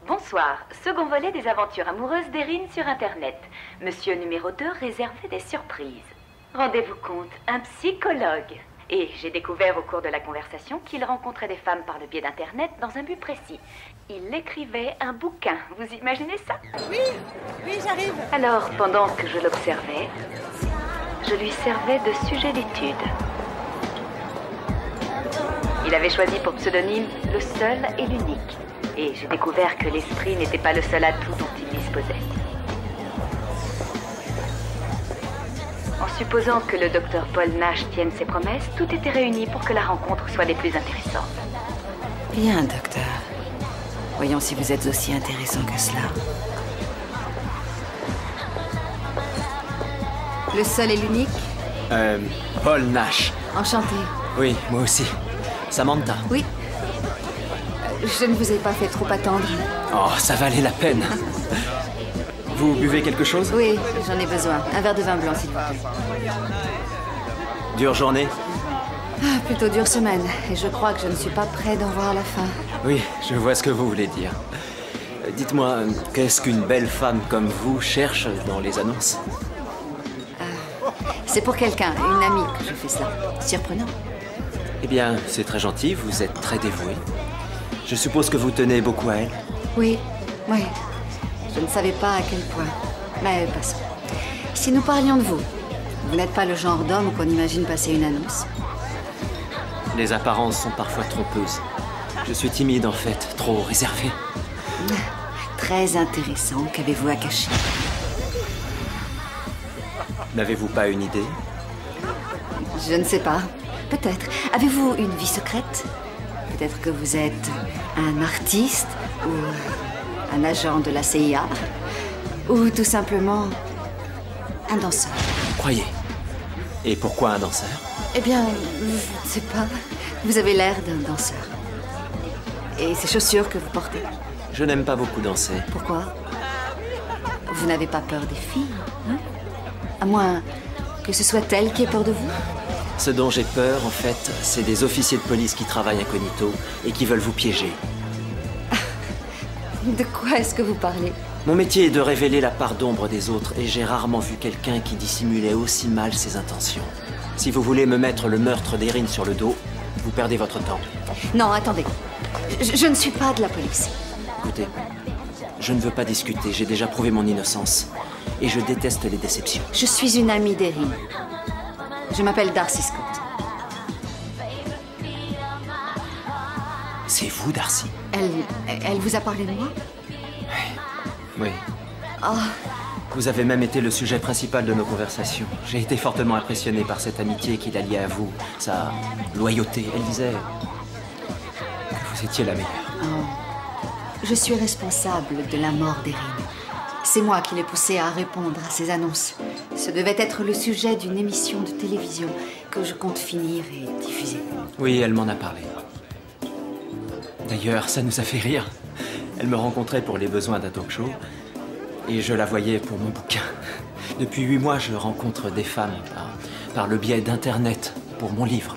Speaker 17: Bonsoir. Second volet des aventures amoureuses d'Erin sur Internet. Monsieur numéro 2 réservait des surprises. Rendez-vous compte, un psychologue. Et j'ai découvert au cours de la conversation qu'il rencontrait des femmes par le biais d'Internet dans un but précis. Il écrivait un bouquin. Vous imaginez ça?
Speaker 9: Oui, j'arrive.
Speaker 17: Alors, pendant que je l'observais, je lui servais de sujet d'étude. Il avait choisi pour pseudonyme le seul et l'unique. Et j'ai découvert que l'esprit n'était pas le seul atout dont il disposait. En supposant que le docteur Paul Nash tienne ses promesses, tout était réuni pour que la rencontre soit des plus intéressantes.
Speaker 6: Bien, docteur. Voyons si vous êtes aussi intéressant que cela. Le seul et l'unique?
Speaker 18: Paul Nash.
Speaker 6: Enchanté.
Speaker 18: Oui, moi aussi. Samantha.
Speaker 6: Oui. Je ne vous ai pas fait trop attendre.
Speaker 18: Oh, ça valait la peine. Vous buvez quelque chose?
Speaker 6: Oui, j'en ai besoin. Un verre de vin blanc, s'il vous plaît.
Speaker 18: Dure journée?
Speaker 6: Ah, plutôt dure semaine. Et je crois que je ne suis pas près d'en voir la fin.
Speaker 18: Oui, je vois ce que vous voulez dire. Dites-moi, qu'est-ce qu'une belle femme comme vous cherche dans les annonces?
Speaker 6: C'est pour quelqu'un, une amie, que je fais cela. Surprenant.
Speaker 18: Eh bien, c'est très gentil, vous êtes très dévoué. Je suppose que vous tenez beaucoup à elle?
Speaker 6: Oui, oui. Je ne savais pas à quel point. Mais passons. Si nous parlions de vous, vous n'êtes pas le genre d'homme qu'on imagine passer une annonce.
Speaker 18: Les apparences sont parfois trompeuses. Je suis timide en fait, trop réservé.
Speaker 6: Très intéressant. Qu'avez-vous à cacher?
Speaker 18: N'avez-vous pas une idée?
Speaker 6: Je ne sais pas. Peut-être. Avez-vous une vie secrète? Peut-être que vous êtes un artiste ou un agent de la CIA ou tout simplement un danseur.
Speaker 18: Croyez. Et pourquoi un danseur?
Speaker 6: Eh bien, je ne sais pas. Vous avez l'air d'un danseur. Et ces chaussures que vous portez?
Speaker 18: Je n'aime pas beaucoup danser.
Speaker 6: Pourquoi? Vous n'avez pas peur des filles, hein? À moins que ce soit elle qui ait peur de vous?
Speaker 18: Ce dont j'ai peur, en fait, c'est des officiers de police qui travaillent incognito et qui veulent vous piéger.
Speaker 6: De quoi est-ce que vous parlez?
Speaker 18: Mon métier est de révéler la part d'ombre des autres et j'ai rarement vu quelqu'un qui dissimulait aussi mal ses intentions. Si vous voulez me mettre le meurtre d'Erin sur le dos, vous perdez votre temps.
Speaker 6: Non, attendez. Je ne suis pas de la police.
Speaker 18: Écoutez, je ne veux pas discuter, j'ai déjà prouvé mon innocence. Et je déteste les déceptions.
Speaker 6: Je suis une amie d'Erin. Je m'appelle Darcy Scott.
Speaker 18: C'est vous, Darcy?
Speaker 6: Elle vous a parlé de moi?
Speaker 18: Oui.
Speaker 6: Oh.
Speaker 18: Vous avez même été le sujet principal de nos conversations. J'ai été fortement impressionné par cette amitié qui la liait à vous, sa loyauté. Elle disait que vous étiez la meilleure.
Speaker 6: Oh. Je suis responsable de la mort d'Erin. C'est moi qui l'ai poussée à répondre à ces annonces. Ce devait être le sujet d'une émission de télévision que je compte finir et diffuser.
Speaker 18: Oui, elle m'en a parlé. D'ailleurs, ça nous a fait rire. Elle me rencontrait pour les besoins d'un talk show. Et je la voyais pour mon bouquin. Depuis 8 mois, je rencontre des femmes par le biais d'Internet pour mon livre.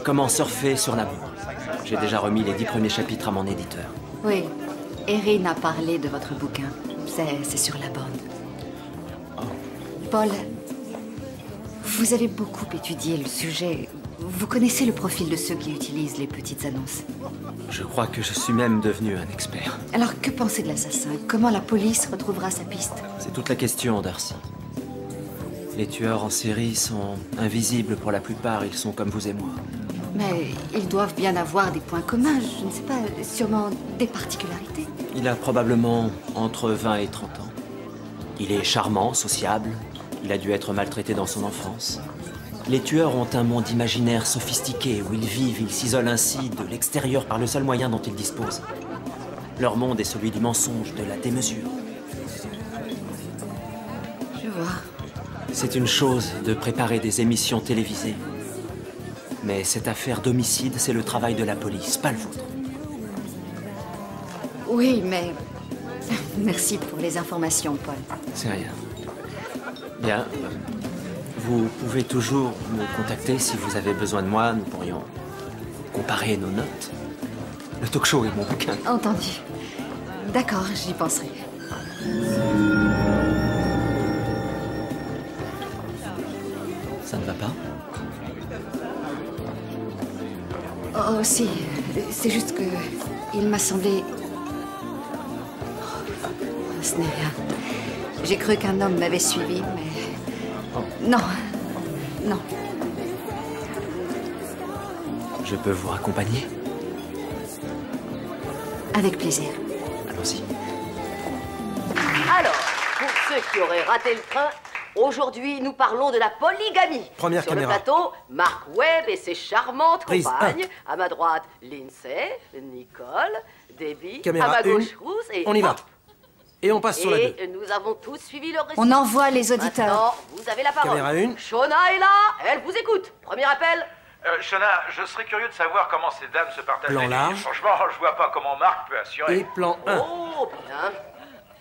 Speaker 18: Comment surfer sur l'amour. J'ai déjà remis les 10 premiers chapitres à mon éditeur.
Speaker 6: Oui, Erin a parlé de votre bouquin. C'est sur la bande. Paul, vous avez beaucoup étudié le sujet. Vous connaissez le profil de ceux qui utilisent les petites annonces.
Speaker 18: Je crois que je suis même devenu un expert.
Speaker 6: Alors, que pensez de l'assassin? Comment la police retrouvera sa piste?
Speaker 18: C'est toute la question, Darcy. Les tueurs en série sont invisibles pour la plupart, ils sont comme vous et moi.
Speaker 6: Mais ils doivent bien avoir des points communs, je ne sais pas, sûrement des particularités.
Speaker 18: Il a probablement entre 20 et 30 ans. Il est charmant, sociable, il a dû être maltraité dans son enfance. Les tueurs ont un monde imaginaire sophistiqué où ils vivent, ils s'isolent ainsi de l'extérieur par le seul moyen dont ils disposent. Leur monde est celui du mensonge, de la démesure.
Speaker 6: Je vois.
Speaker 18: C'est une chose de préparer des émissions télévisées. Mais cette affaire d'homicide, c'est le travail de la police, pas le vôtre.
Speaker 6: Oui, mais... Merci pour les informations, Paul.
Speaker 18: C'est rien. Bien. Vous pouvez toujours me contacter si vous avez besoin de moi. Nous pourrions comparer nos notes. Le talk show et mon bouquin.
Speaker 6: Entendu. D'accord, j'y penserai.
Speaker 18: Ça ne va pas?
Speaker 6: Oh, si. C'est juste que... Il m'a semblé... Oh, ce n'est rien. J'ai cru qu'un homme m'avait suivi, mais... Non. Non.
Speaker 18: Je peux vous raccompagner?
Speaker 6: Avec plaisir.
Speaker 18: Allons-y.
Speaker 2: Alors, pour ceux qui auraient raté le train, aujourd'hui, nous parlons de la polygamie.
Speaker 3: Première
Speaker 2: Sur
Speaker 3: caméra.
Speaker 2: le plateau, Mark Webb et ses charmantes
Speaker 3: Prise
Speaker 2: compagnes. À ma droite, Lindsay, Nicole, Debbie.
Speaker 3: Caméra
Speaker 2: à ma gauche,
Speaker 3: 1.
Speaker 2: Ruth et...
Speaker 3: On y va. Et on passe sur la 2.
Speaker 2: Et nous avons tous suivi leur récit.
Speaker 6: On envoie les auditeurs.
Speaker 2: Maintenant, vous avez la parole.
Speaker 3: Caméra 1.
Speaker 2: Shona est là, elle vous écoute. Premier appel.
Speaker 19: Shona, je serais curieux de savoir comment ces dames se partagent
Speaker 3: Plan
Speaker 19: les
Speaker 3: large.
Speaker 19: filles. Franchement, je vois pas comment Marc peut assurer.
Speaker 3: Et plan 1.
Speaker 2: Oh, bien.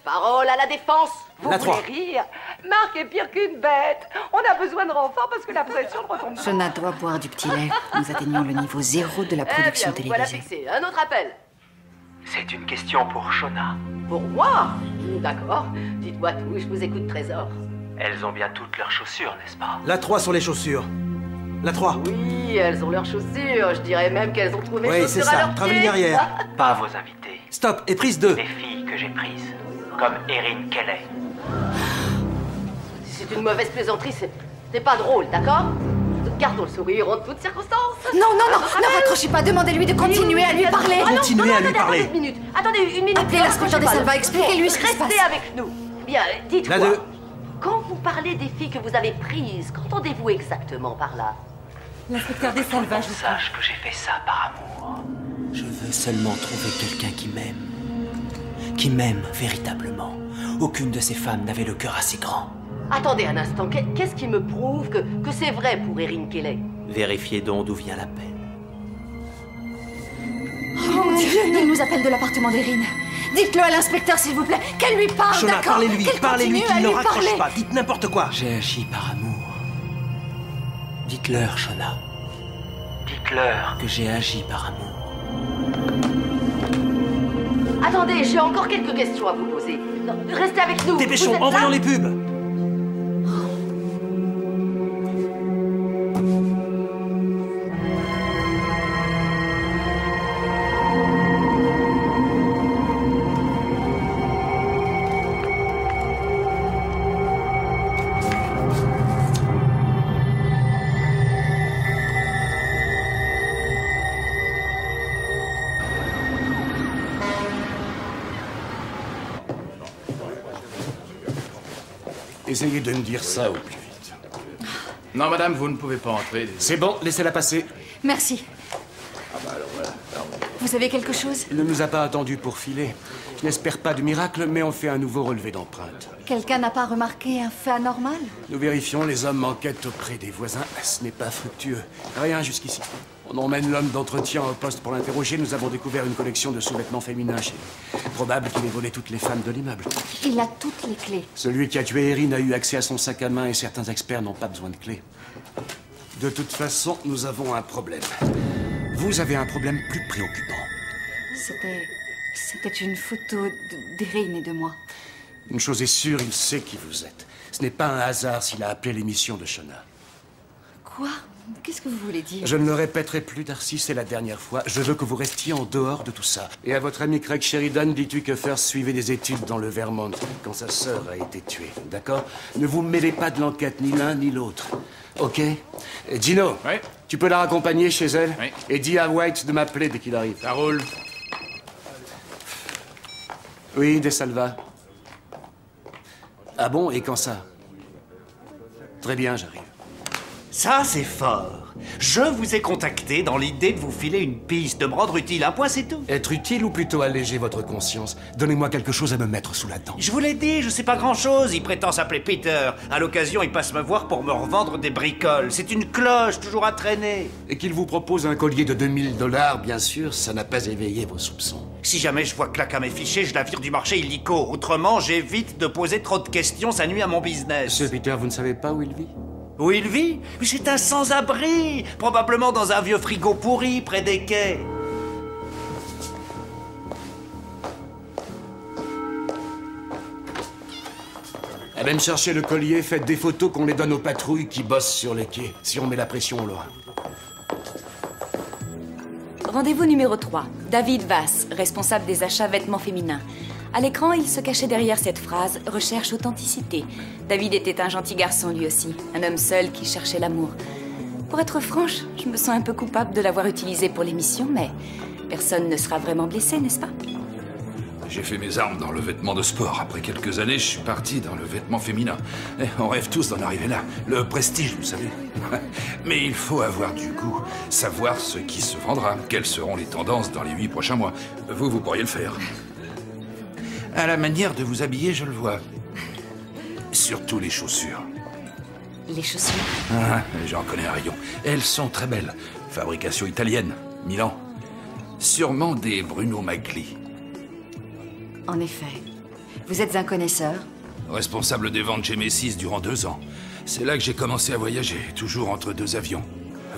Speaker 2: Parole à la défense. Vous
Speaker 3: La
Speaker 2: voulez
Speaker 3: 3.
Speaker 2: rire?
Speaker 7: Marc est pire qu'une bête. On a besoin de renfort parce que la pression ne retombe pas.
Speaker 6: Shona doit boire du petit lait. Nous atteignons le niveau 0 de la production
Speaker 2: Eh bien, vous voilà
Speaker 6: télévisée.
Speaker 2: fixé. Un autre appel.
Speaker 11: C'est une question pour Shona.
Speaker 2: Pour moi? D'accord. Dites-moi tout, je vous écoute, Trésor.
Speaker 11: Elles ont bien toutes leurs chaussures, n'est-ce pas?
Speaker 3: La 3 sur les chaussures. La 3.
Speaker 2: Oui, elles ont leurs chaussures. Je dirais même qu'elles ont trouvé
Speaker 3: Oui,
Speaker 2: chaussures
Speaker 3: c'est
Speaker 2: à
Speaker 3: ça.
Speaker 2: leurs
Speaker 3: Travelling
Speaker 2: pieds.
Speaker 3: arrière.
Speaker 11: Pas vos invités.
Speaker 3: Stop. Et prise 2.
Speaker 11: Les filles que j'ai prises. Comme Erin Kelly.
Speaker 2: Si c'est une mauvaise plaisanterie, c'est pas drôle, d'accord? Gardons le sourire en toutes circonstances.
Speaker 6: Non, ne raccrochez pas. Demandez-lui de continuer à lui parler.
Speaker 2: Ah non,
Speaker 3: Continuez
Speaker 2: non,
Speaker 3: à lui
Speaker 2: attendez,
Speaker 3: parler.
Speaker 2: Attendez une minute. Attendez une minute.
Speaker 6: Appelez l'inspecteur des Salva, expliquez-lui ce qui se passe.
Speaker 2: Restez avec nous. Bien, dites-moi.
Speaker 3: La 2.
Speaker 2: Quand vous parlez des filles que vous avez prises, qu'entendez-vous exactement par là?
Speaker 7: L'inspecteur des Salva, je crois.
Speaker 11: Sache que j'ai fait ça par amour.
Speaker 18: Je veux seulement trouver quelqu'un qui m'aime. Qui m'aime véritablement. Aucune de ces femmes n'avait le cœur assez grand.
Speaker 2: Attendez un instant. Qu'est-ce qui me prouve que c'est vrai pour Erin Kelly?
Speaker 18: Vérifiez donc d'où vient la peine.
Speaker 6: Oh mon Dieu, il nous appelle de l'appartement d'Erin. Dites-le à l'inspecteur, s'il vous plaît. Qu'elle lui parle,
Speaker 3: Shona,
Speaker 6: d'accord?
Speaker 3: parlez-lui.
Speaker 6: Qu'elle
Speaker 3: Parlez-lui,
Speaker 6: continue
Speaker 3: qu'il
Speaker 6: à
Speaker 3: ne
Speaker 6: lui
Speaker 3: raccroche
Speaker 6: parler.
Speaker 3: pas. Dites n'importe quoi.
Speaker 18: J'ai agi par amour. Dites-leur, Shona,
Speaker 11: Dites-leur.
Speaker 18: que j'ai agi par amour.
Speaker 2: Attendez, j'ai encore quelques questions à vous poser. Non, restez avec nous.
Speaker 3: Dépêchons,
Speaker 2: Vous êtes
Speaker 3: envoyons
Speaker 2: là
Speaker 3: les pubs.
Speaker 13: Essayez de me dire ça au plus vite.
Speaker 12: Non, madame, vous ne pouvez pas entrer.
Speaker 13: C'est bon, laissez-la passer.
Speaker 6: Merci. Vous avez quelque chose?
Speaker 13: Il ne nous a pas attendus pour filer. Je n'espère pas de miracle, mais on fait un nouveau relevé d'empreintes.
Speaker 6: Quelqu'un n'a pas remarqué un fait anormal?
Speaker 13: Nous vérifions les hommes enquêtent auprès des voisins. Ce n'est pas fructueux. Rien jusqu'ici. On emmène l'homme d'entretien au poste pour l'interroger. Nous avons découvert une collection de sous-vêtements féminins chez lui. Probable qu'il ait volé toutes les femmes de l'immeuble.
Speaker 6: Il a toutes les clés.
Speaker 13: Celui qui a tué Erin a eu accès à son sac à main et certains experts n'ont pas besoin de clés. De toute façon, nous avons un problème. Vous avez un problème plus préoccupant.
Speaker 6: C'était une photo d'Erin et de moi.
Speaker 13: Une chose est sûre, il sait qui vous êtes. Ce n'est pas un hasard s'il a appelé l'émission de Shona.
Speaker 6: Quoi? Qu'est-ce que vous voulez dire?
Speaker 13: Je ne le répéterai plus, Darcy, c'est la dernière fois. Je veux que vous restiez en dehors de tout ça. Et à votre ami Craig Sheridan, dis-tu que First suivait des études dans le Vermont quand sa sœur a été tuée, d'accord? Ne vous mêlez pas de l'enquête, ni l'un ni l'autre. Ok? Gino, oui? Tu peux la raccompagner chez elle? Oui. Et dis à White de m'appeler dès qu'il arrive. Ça roule. Oui, De Salva. Ah bon, et quand ça? Très bien, j'arrive.
Speaker 20: Ça, c'est fort. Je vous ai contacté dans l'idée de vous filer une piste, de me rendre utile. Un point, c'est tout.
Speaker 13: Être utile ou plutôt alléger votre conscience? Donnez-moi quelque chose à me mettre sous la dent.
Speaker 20: Je vous l'ai dit, je sais pas grand-chose. Il prétend s'appeler Peter. À l'occasion, il passe me voir pour me revendre des bricoles. C'est une cloche, toujours à traîner.
Speaker 13: Et qu'il vous propose un collier de $2000, bien sûr, ça n'a pas éveillé vos soupçons.
Speaker 20: Si jamais je vois claque à mes fichiers, je la vire du marché illico. Autrement, j'évite de poser trop de questions, ça nuit à mon business.
Speaker 13: Monsieur Peter, vous ne savez pas où il vit?
Speaker 20: Où il vit? Mais c'est un sans-abri. Probablement dans un vieux frigo pourri près des quais.
Speaker 13: Allez me chercher le collier, faites des photos qu'on les donne aux patrouilles qui bossent sur les quais. Si on met la pression, on l'aura.
Speaker 8: Rendez-vous numéro 3. David Vass, responsable des achats vêtements féminins. À l'écran, il se cachait derrière cette phrase « Recherche authenticité ». David était un gentil garçon lui aussi, un homme seul qui cherchait l'amour. Pour être franche, je me sens un peu coupable de l'avoir utilisé pour l'émission, mais personne ne sera vraiment blessé, n'est-ce pas?
Speaker 12: J'ai fait mes armes dans le vêtement de sport. Après quelques années, je suis parti dans le vêtement féminin. Et on rêve tous d'en arriver là. Le prestige, vous savez. Mais il faut avoir du goût, savoir ce qui se vendra, quelles seront les tendances dans les 8 prochains mois. Vous pourriez le faire. À la manière de vous habiller, je le vois. Surtout les chaussures.
Speaker 8: Les chaussures?
Speaker 12: Ah, j'en connais un rayon. Elles sont très belles. Fabrication italienne, Milan. Sûrement des Bruno Magli.
Speaker 6: En effet. Vous êtes un connaisseur?
Speaker 12: Responsable des ventes chez Messis durant 2 ans. C'est là que j'ai commencé à voyager, toujours entre 2 avions.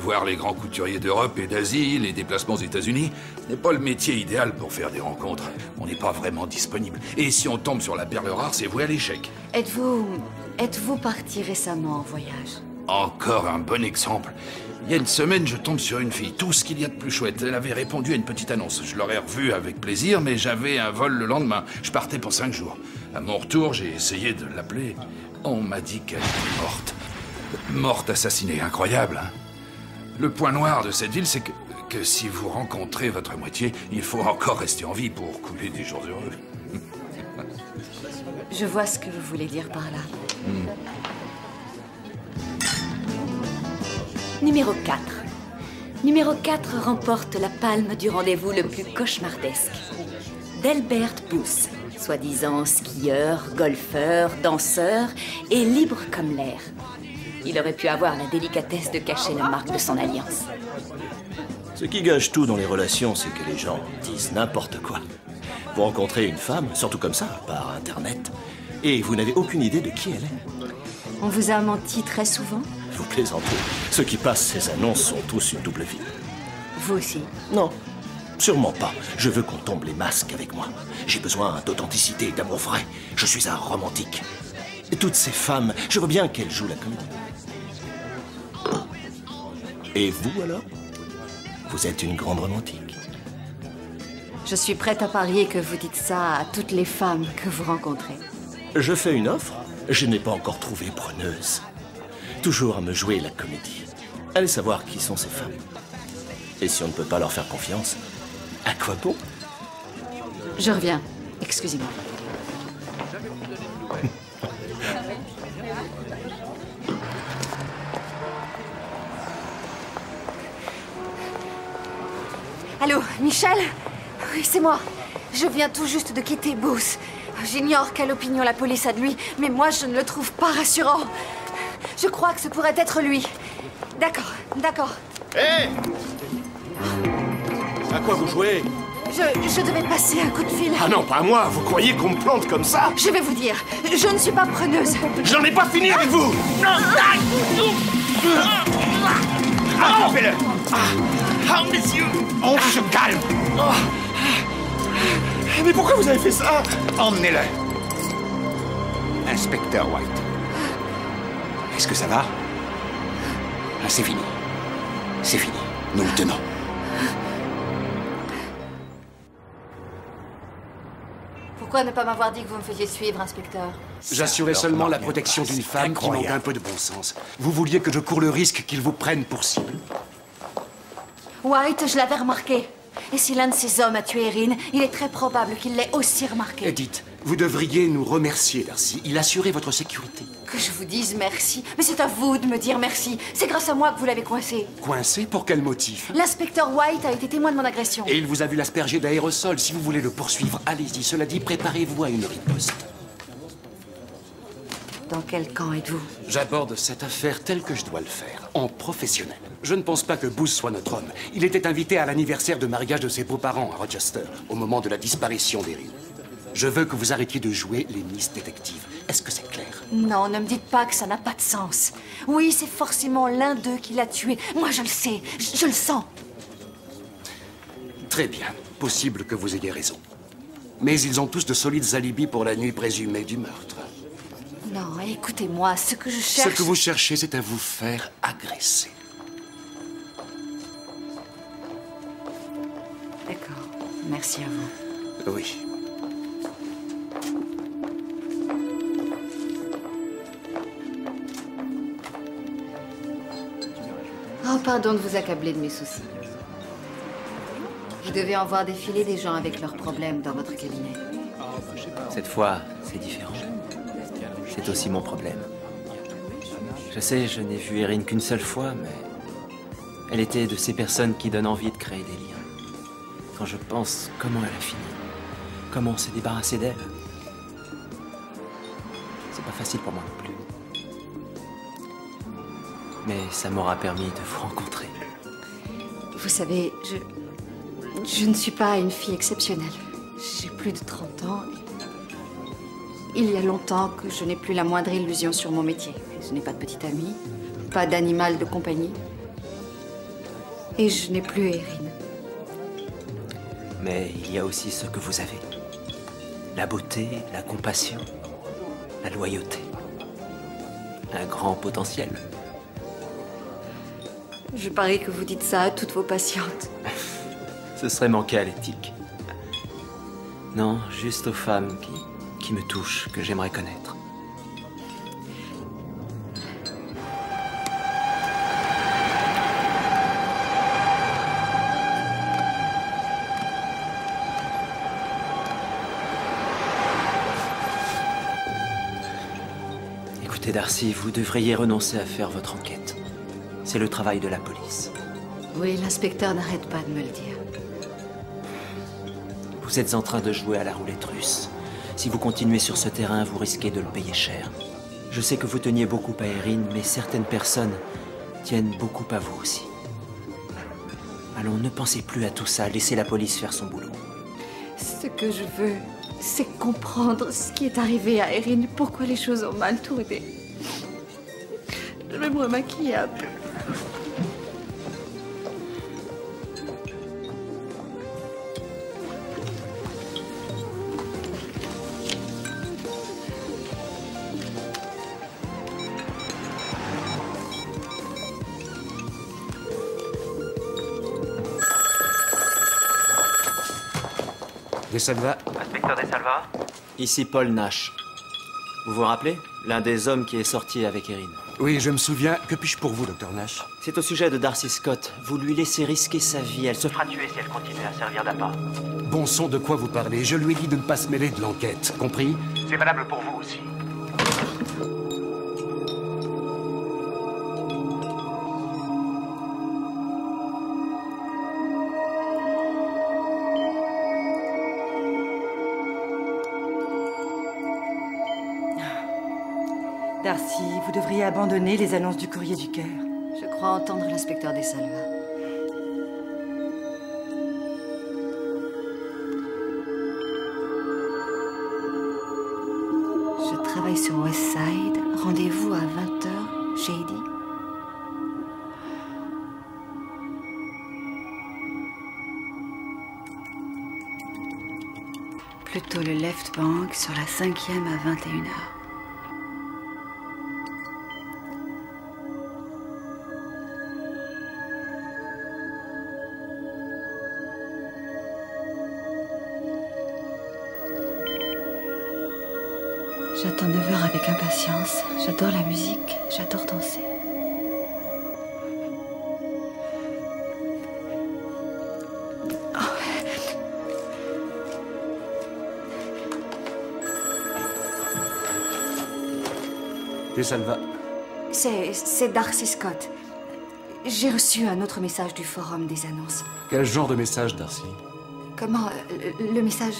Speaker 12: Voir les grands couturiers d'Europe et d'Asie, les déplacements aux États-Unis, n'est pas le métier idéal pour faire des rencontres. On n'est pas vraiment disponible. Et si on tombe sur la perle rare, c'est voué à l'échec.
Speaker 6: Êtes-vous parti récemment en voyage?
Speaker 12: Encore un bon exemple. Il y a une semaine, je tombe sur une fille, tout ce qu'il y a de plus chouette. Elle avait répondu à une petite annonce. Je l'aurais revue avec plaisir, mais j'avais un vol le lendemain. Je partais pour 5 jours. À mon retour, j'ai essayé de l'appeler. On m'a dit qu'elle était morte. Morte assassinée, incroyable, hein? Le point noir de cette ville, c'est que si vous rencontrez votre moitié, il faut encore rester en vie pour couler des jours heureux.
Speaker 6: Je vois ce que vous voulez dire par là.
Speaker 8: Numéro 4. Numéro 4 remporte la palme du rendez-vous le plus cauchemardesque. Delbert Booth, soi-disant skieur, golfeur, danseur et libre comme l'air. Il aurait pu avoir la délicatesse de cacher la marque de son alliance.
Speaker 21: Ce qui gâche tout dans les relations, c'est que les gens disent n'importe quoi. Vous rencontrez une femme, surtout comme ça, par Internet, et vous n'avez aucune idée de qui elle est.
Speaker 6: On vous a menti très souvent?
Speaker 21: Vous plaisantez. Ceux qui passent ces annonces sont tous une double vie.
Speaker 6: Vous aussi?
Speaker 21: Non, sûrement pas. Je veux qu'on tombe les masques avec moi. J'ai besoin d'authenticité et d'amour vrai. Je suis un romantique. Et toutes ces femmes, je veux bien qu'elles jouent la comédie. Et vous, alors? Vous êtes une grande romantique.
Speaker 6: Je suis prête à parier que vous dites ça à toutes les femmes que vous rencontrez.
Speaker 21: Je fais une offre. Je n'ai pas encore trouvé preneuse. Toujours à me jouer la comédie. Allez savoir qui sont ces femmes. Et si on ne peut pas leur faire confiance, à quoi bon?
Speaker 6: Je reviens. Excusez-moi. Allô, Michel? Oui, c'est moi. Je viens tout juste de quitter Booth. J'ignore quelle opinion la police a de lui, mais moi, je ne le trouve pas rassurant. Je crois que ce pourrait être lui. D'accord, d'accord.
Speaker 4: Hé!
Speaker 16: À quoi vous jouez?
Speaker 6: Je devais passer un coup de fil.
Speaker 16: Ah non, pas à moi. Vous croyez qu'on me plante comme ça?
Speaker 6: Je vais vous dire, je ne suis pas preneuse.
Speaker 16: J'en ai pas fini avec vous. Attrapez-le. Ah, messieurs, on se calme. Mais pourquoi vous avez fait ça? Emmenez-le. Inspecteur White. Est-ce que ça va? Ah, c'est fini. C'est fini. Nous le tenons.
Speaker 6: Pourquoi ne pas m'avoir dit que vous me faisiez suivre, inspecteur?
Speaker 13: J'assurais seulement la protection d'une femme qui manque un peu de bon sens. Vous vouliez que je cours le risque qu'ils vous prennent pour cible.
Speaker 6: White, je l'avais remarqué. Et si l'un de ces hommes a tué Erin, il est très probable qu'il l'ait aussi remarqué.
Speaker 13: Edith, vous devriez nous remercier, Darcy. Il assurait votre sécurité.
Speaker 6: Que je vous dise merci. Mais c'est à vous de me dire merci. C'est grâce à moi que vous l'avez coincé.
Speaker 13: Coincé? Pour quel motif?
Speaker 6: L'inspecteur White a été témoin de mon agression.
Speaker 13: Et il vous a vu l'asperger d'aérosol. Si vous voulez le poursuivre, allez-y. Cela dit, préparez-vous à une riposte.
Speaker 6: Dans quel camp êtes-vous?
Speaker 13: J'aborde cette affaire telle que je dois le faire, en professionnel. Je ne pense pas que Booth soit notre homme. Il était invité à l'anniversaire de mariage de ses beaux-parents à Rochester, au moment de la disparition d'Erin. Je veux que vous arrêtiez de jouer les Miss Détectives. Est-ce que c'est clair?
Speaker 6: Non, ne me dites pas que ça n'a pas de sens. Oui, c'est forcément l'un d'eux qui l'a tué. Moi, je le sais. Je le sens.
Speaker 13: Très bien. Possible que vous ayez raison. Mais ils ont tous de solides alibis pour la nuit présumée du meurtre.
Speaker 6: Non, écoutez-moi, ce que je cherche...
Speaker 13: Ce que vous cherchez, c'est à vous faire agresser.
Speaker 6: D'accord. Merci à vous.
Speaker 13: Oui.
Speaker 6: Oh, pardon de vous accabler de mes soucis. Vous devez en voir défiler des gens avec leurs problèmes dans votre cabinet.
Speaker 18: Cette fois, c'est différent. C'est aussi mon problème. Je sais, je n'ai vu Erin qu'une seule fois, mais elle était de ces personnes qui donnent envie de créer des liens. Quand je pense comment elle a fini, comment se débarrasser d'elle, c'est pas facile pour moi non plus. Mais ça m'aura permis de vous rencontrer.
Speaker 6: Vous savez, je ne suis pas une fille exceptionnelle. J'ai plus de 30 ans. Il y a longtemps que je n'ai plus la moindre illusion sur mon métier. Je n'ai pas de petite amie, pas d'animal de compagnie. Et je n'ai plus Erin.
Speaker 18: Mais il y a aussi ce que vous avez. La beauté, la compassion, la loyauté. Un grand potentiel.
Speaker 6: Je parie que vous dites ça à toutes vos patientes.
Speaker 18: Ce serait manquer à l'éthique. Non, juste aux femmes qui me touchent, que j'aimerais connaître. Écoutez, Darcy, vous devriez renoncer à faire votre enquête. C'est le travail de la police.
Speaker 6: Oui, l'inspecteur n'arrête pas de me le dire.
Speaker 18: Vous êtes en train de jouer à la roulette russe. Si vous continuez sur ce terrain, vous risquez de le payer cher. Je sais que vous teniez beaucoup à Erin, mais certaines personnes tiennent beaucoup à vous aussi. Alors ne pensez plus à tout ça, laissez la police faire son boulot.
Speaker 6: Ce que je veux, c'est comprendre ce qui est arrivé à Erin, pourquoi les choses ont mal tourné. Je vais me remaquiller un peu.
Speaker 13: Desalva.
Speaker 11: Inspecteur Desalva.
Speaker 18: Ici Paul Nash. Vous vous rappelez? L'un des hommes qui est sorti avec Erin.
Speaker 13: Oui, je me souviens. Que puis-je pour vous, Dr. Nash?
Speaker 18: C'est au sujet de Darcy Scott. Vous lui laissez risquer sa vie. Elle se
Speaker 11: fera tuer si elle continue à servir d'appât.
Speaker 13: Bon sang, de quoi vous parlez? Je lui ai dit de ne pas se mêler de l'enquête. Compris?
Speaker 11: C'est valable pour vous aussi.
Speaker 7: Darcy, vous devriez abandonner les annonces du courrier du cœur.
Speaker 6: Je crois entendre l'inspecteur Desalva. Je travaille sur West Side. Rendez-vous à 20h, Shady. Plutôt le Left Bank sur la 5e à 21h. J'attends 9h avec impatience. J'adore la musique, j'adore danser.
Speaker 13: Salva.
Speaker 6: C'est Darcy Scott. J'ai reçu un autre message du forum des annonces.
Speaker 13: Quel genre de message, Darcy?
Speaker 6: Comment le message?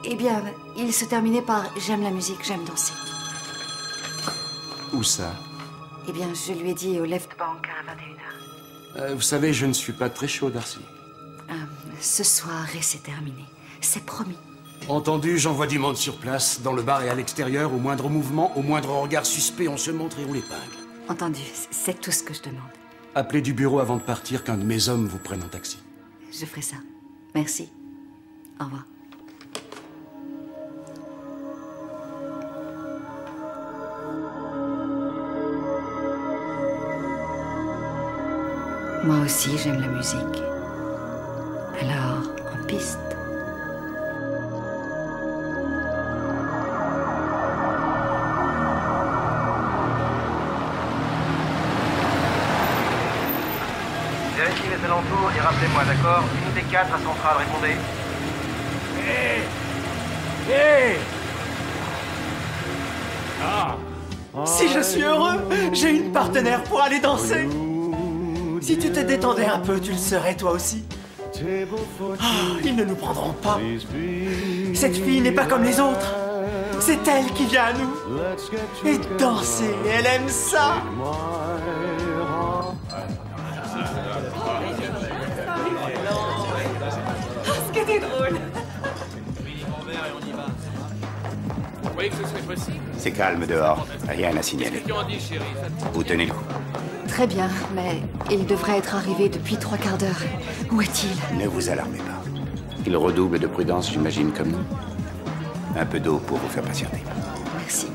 Speaker 6: Eh bien, il se terminait par « J'aime la musique, j'aime danser ».
Speaker 13: Où ça?
Speaker 6: Eh bien, je lui ai dit au Left Bank à 21h.
Speaker 13: Vous savez, je ne suis pas très chaud, Darcy.
Speaker 6: Ce soir, et c'est terminé. C'est promis.
Speaker 13: Entendu, j'envoie du monde sur place, dans le bar et à l'extérieur. Au moindre mouvement, au moindre regard suspect, on se montre et on l'épingle.
Speaker 6: Entendu, c'est tout ce que je demande.
Speaker 13: Appelez du bureau avant de partir, qu'un de mes hommes vous prenne en taxi.
Speaker 6: Je ferai ça. Merci. Au revoir. Moi aussi, j'aime la musique. Alors, en piste.
Speaker 11: Vérifiez les alentours et rappelez-moi, d'accord? Unité 4 à Centrale, répondez.
Speaker 4: Hé! Si je suis heureux, j'ai une partenaire pour aller danser. Si tu te détendais un peu, tu le serais toi aussi. Ils ne nous prendront pas. Cette fille n'est pas comme les autres. C'est elle qui vient à nous. Et danser, elle aime ça.
Speaker 9: Ce que t'es drôle.
Speaker 1: Vous croyez que ce serait possible?
Speaker 22: C'est calme dehors, rien à signaler. Vous tenez le coup.
Speaker 6: Très bien, mais il devrait être arrivé depuis 3 quarts d'heure. Où est-il?
Speaker 22: Ne vous alarmez pas. Il redouble de prudence, j'imagine, comme nous. Un peu d'eau pour vous faire patienter.
Speaker 6: Merci.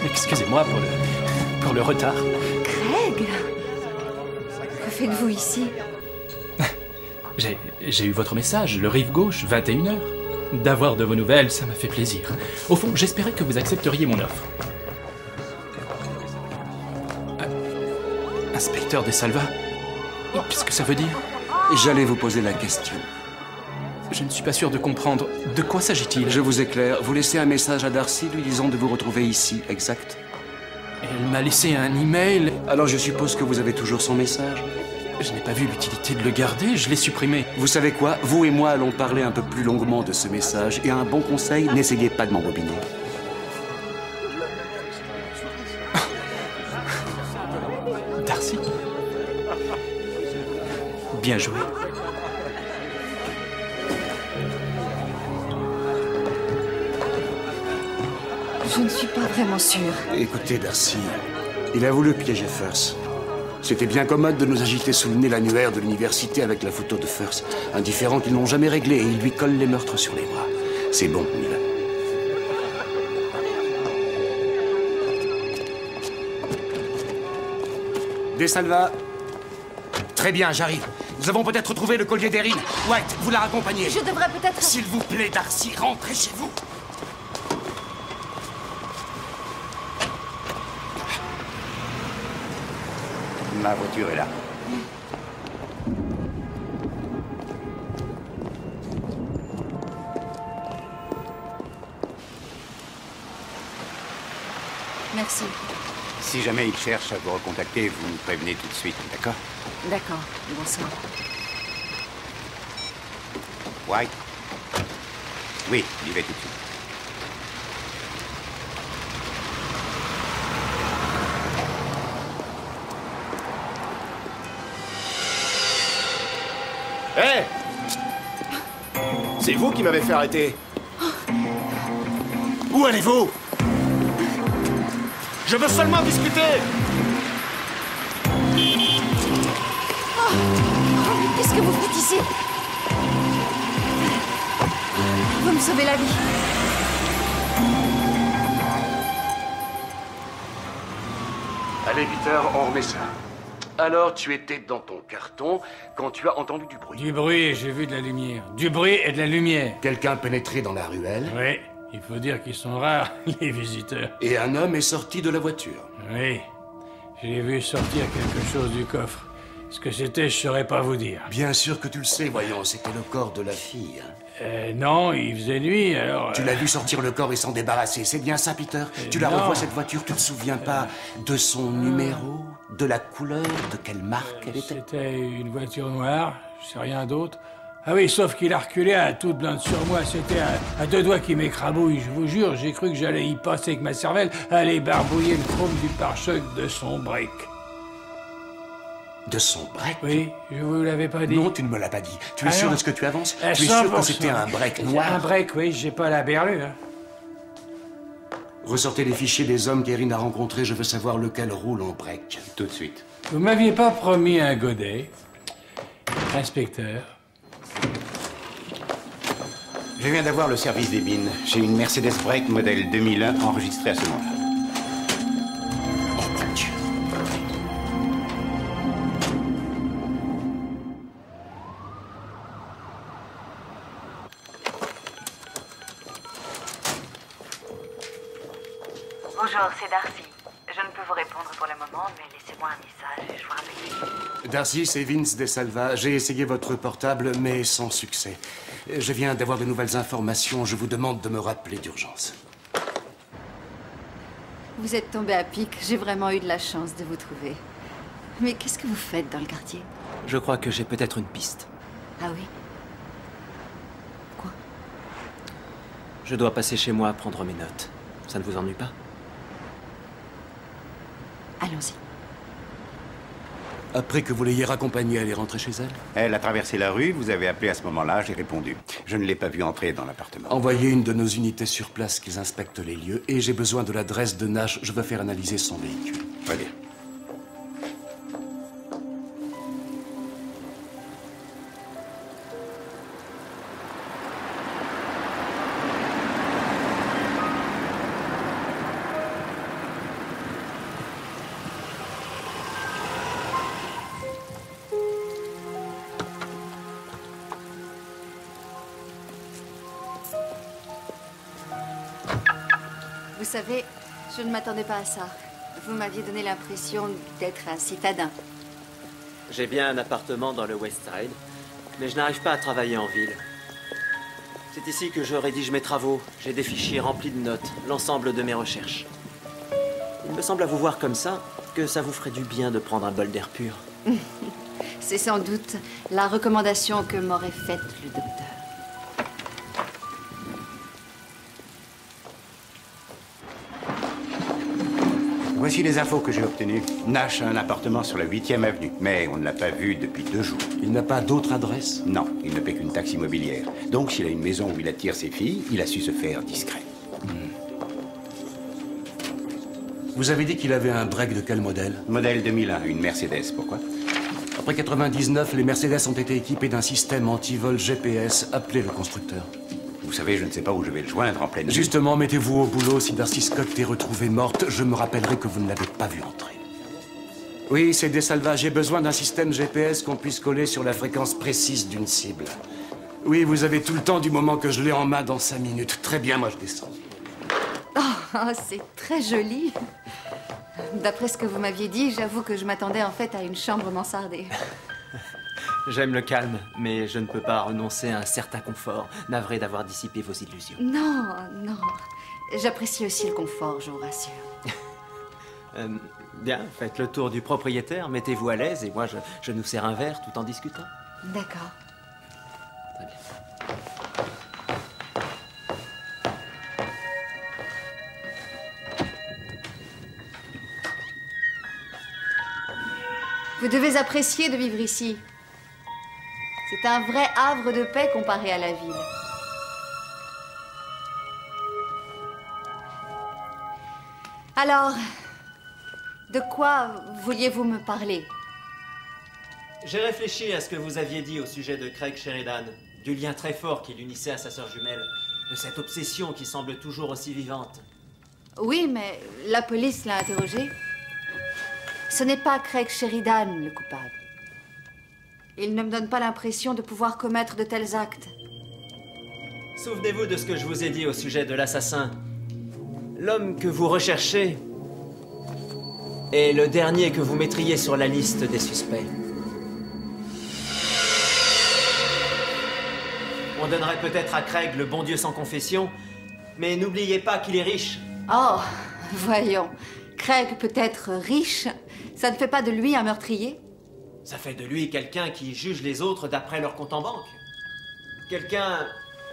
Speaker 10: Excusez-moi pour le retard.
Speaker 6: Craig! Que faites-vous ici?
Speaker 10: J'ai eu votre message, le rive gauche, 21h. D'avoir de vos nouvelles, ça m'a fait plaisir. Au fond, j'espérais que vous accepteriez mon offre. Inspecteur De Salva, qu'est-ce que ça veut dire?
Speaker 13: J'allais vous poser la question.
Speaker 10: Je ne suis pas sûr de comprendre. De quoi s'agit-il?
Speaker 13: Je vous éclaire. Vous laissez un message à Darcy lui disant de vous retrouver ici, exact?
Speaker 10: Elle m'a laissé un email.
Speaker 13: Alors je suppose que vous avez toujours son message?
Speaker 10: Je n'ai pas vu l'utilité de le garder, je l'ai supprimé.
Speaker 13: Vous savez quoi? Vous et moi allons parler un peu plus longuement de ce message. Et un bon conseil, n'essayez pas de m'embobiner.
Speaker 10: Darcy? Bien joué.
Speaker 6: Je ne suis pas vraiment sûre.
Speaker 13: Écoutez, Darcy, il a voulu piéger Firth. C'était bien commode de nous agiter sous le nez l'annuaire de l'université avec la photo de Firth. Un différend qu'ils n'ont jamais réglé et il lui colle les meurtres sur les bras. C'est bon, Mila. De Salva. Très bien, j'arrive. Nous avons peut-être trouvé le collier d'Erin. White, vous la raccompagnez.
Speaker 6: Je devrais peut-être...
Speaker 13: S'il vous plaît, Darcy, rentrez chez vous.
Speaker 22: Ma voiture est là.
Speaker 6: Merci.
Speaker 22: Si jamais il cherche à vous recontacter, vous nous prévenez tout de suite, d'accord?
Speaker 6: D'accord. Bonsoir.
Speaker 22: White? Oui, j'y vais tout de suite.
Speaker 16: Hé! C'est vous qui m'avez fait arrêter. Où allez-vous? Je veux seulement discuter.
Speaker 6: Qu'est-ce que vous faites ici? Vous me sauvez la vie.
Speaker 13: Allez, Peter, on remet ça. Alors, tu étais dans ton carton quand tu as entendu du bruit.
Speaker 5: Du bruit et j'ai vu de la lumière. Du bruit et de la lumière.
Speaker 13: Quelqu'un pénétré dans la ruelle.
Speaker 5: Oui, il faut dire qu'ils sont rares, les visiteurs.
Speaker 13: Et un homme est sorti de la voiture.
Speaker 5: Oui, j'ai vu sortir quelque chose du coffre. Ce que c'était, je saurais pas vous dire.
Speaker 13: Bien sûr que tu le sais, voyons, c'était le corps de la fille.
Speaker 5: Non, il faisait nuit, alors...
Speaker 13: Tu l'as vu sortir le corps et s'en débarrasser, c'est bien ça, Peter? Tu la
Speaker 5: non.
Speaker 13: revois, cette voiture, tu te souviens pas de son numéro, de la couleur, de quelle marque elle était?
Speaker 5: C'était une voiture noire, je sais rien d'autre. Ah oui, sauf qu'il a reculé à toute blinde sur moi, c'était à deux doigts qui m'écrabouille, je vous jure, j'ai cru que j'allais y passer avec ma cervelle, aller barbouiller le chrome du pare-choc de son break.
Speaker 13: De son break?
Speaker 5: Oui, je vous l'avais pas dit.
Speaker 13: Non, tu ne me l'as pas dit. Tu es sûr de ce que tu avances? Tu es
Speaker 5: 100%.
Speaker 13: sûr que c'était un break noir?
Speaker 5: Un break, oui, j'ai pas la berlue. Hein.
Speaker 13: Ressortez les fichiers des hommes qu'Erin a rencontrés, je veux savoir lequel roule en break.
Speaker 22: Tout de suite.
Speaker 5: Vous m'aviez pas promis un godet, inspecteur?
Speaker 22: Je viens d'avoir le service des mines. J'ai une Mercedes Break modèle 2001 enregistrée à ce moment-là.
Speaker 17: Bonjour, c'est Darcy. Je ne peux vous répondre pour le moment, mais laissez-moi un message et je vous rappelle.
Speaker 13: Darcy, c'est Vince DeSalva. J'ai essayé votre portable, mais sans succès. Je viens d'avoir de nouvelles informations. Je vous demande de me rappeler d'urgence.
Speaker 6: Vous êtes tombé à pic. J'ai vraiment eu de la chance de vous trouver. Mais qu'est-ce que vous faites dans le quartier?
Speaker 18: Je crois que j'ai peut-être une piste.
Speaker 6: Ah oui? Quoi?
Speaker 18: Je dois passer chez moi à prendre mes notes. Ça ne vous ennuie pas?
Speaker 6: Allons-y.
Speaker 13: Après que vous l'ayez raccompagnée, elle est rentrée chez elle?
Speaker 22: Elle a traversé la rue, vous avez appelé à ce moment-là, j'ai répondu. Je ne l'ai pas vue entrer dans l'appartement.
Speaker 13: Envoyez une de nos unités sur place qui inspecte les lieux et j'ai besoin de l'adresse de Nash. Je veux faire analyser son véhicule.
Speaker 22: Très bien.
Speaker 6: Vous savez, je ne m'attendais pas à ça. Vous m'aviez donné l'impression d'être un citadin.
Speaker 18: J'ai bien un appartement dans le West Side, mais je n'arrive pas à travailler en ville. C'est ici que je rédige mes travaux. J'ai des fichiers remplis de notes, l'ensemble de mes recherches. Il me semble à vous voir comme ça que ça vous ferait du bien de prendre un bol d'air pur.
Speaker 6: C'est sans doute la recommandation que m'aurait faite le docteur.
Speaker 22: Voici les infos que j'ai obtenues. Nash a un appartement sur la 8e avenue, mais on ne l'a pas vu depuis 2 jours.
Speaker 13: Il n'a pas d'autre adresse?
Speaker 22: Non, il ne paie qu'une taxe immobilière. Donc, s'il a une maison où il attire ses filles, il a su se faire discret.
Speaker 13: Vous avez dit qu'il avait un break de quel modèle?
Speaker 22: Modèle 2001, une Mercedes. Pourquoi?
Speaker 13: Après 99, les Mercedes ont été équipées d'un système anti-vol GPS. Appelez le constructeur.
Speaker 22: Vous savez, je ne sais pas où je vais le joindre en pleine nuit.
Speaker 13: Justement, mettez-vous au boulot. Si Darcy Scott est retrouvée morte, je me rappellerai que vous ne l'avez pas vue entrer. Oui, c'est DeSalva. J'ai besoin d'un système GPS qu'on puisse coller sur la fréquence précise d'une cible. Oui, vous avez tout le temps du moment que je l'ai en main dans 5 minutes. Très bien, moi je descends.
Speaker 6: Oh, c'est très joli. D'après ce que vous m'aviez dit, j'avoue que je m'attendais en fait à une chambre mansardée.
Speaker 18: J'aime le calme, mais je ne peux pas renoncer à un certain confort. Navré d'avoir dissipé vos illusions.
Speaker 6: Non, non. J'apprécie aussi le confort, je vous rassure.
Speaker 18: Bien, faites le tour du propriétaire, mettez-vous à l'aise et moi je nous sers un verre tout en discutant.
Speaker 6: D'accord.
Speaker 18: Très bien.
Speaker 6: Vous devez apprécier de vivre ici. C'est un vrai havre de paix comparé à la ville. Alors, de quoi vouliez-vous me parler?
Speaker 18: J'ai réfléchi à ce que vous aviez dit au sujet de Craig Sheridan, du lien très fort qui l'unissait à sa sœur jumelle, de cette obsession qui semble toujours aussi vivante.
Speaker 6: Oui, mais la police l'a interrogé. Ce n'est pas Craig Sheridan le coupable. Il ne me donne pas l'impression de pouvoir commettre de tels actes.
Speaker 18: Souvenez-vous de ce que je vous ai dit au sujet de l'assassin. L'homme que vous recherchez est le dernier que vous mettriez sur la liste des suspects. On donnerait peut-être à Craig le bon Dieu sans confession, mais n'oubliez pas qu'il est riche.
Speaker 6: Oh, voyons. Craig peut être riche. Ça ne fait pas de lui un meurtrier?
Speaker 18: Ça fait de lui quelqu'un qui juge les autres d'après leur compte en banque. Quelqu'un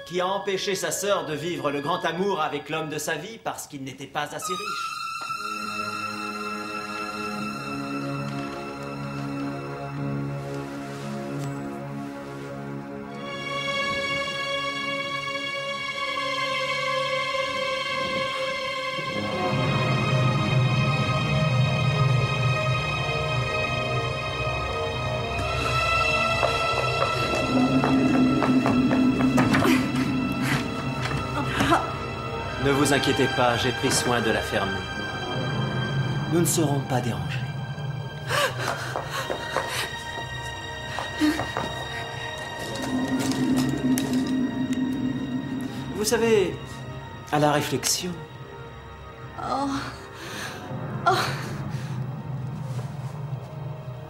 Speaker 18: qui a empêché sa sœur de vivre le grand amour avec l'homme de sa vie parce qu'il n'était pas assez riche. Ne vous inquiétez pas, j'ai pris soin de la fermer. Nous ne serons pas dérangés. Vous savez, à la réflexion...
Speaker 6: Oh. Oh.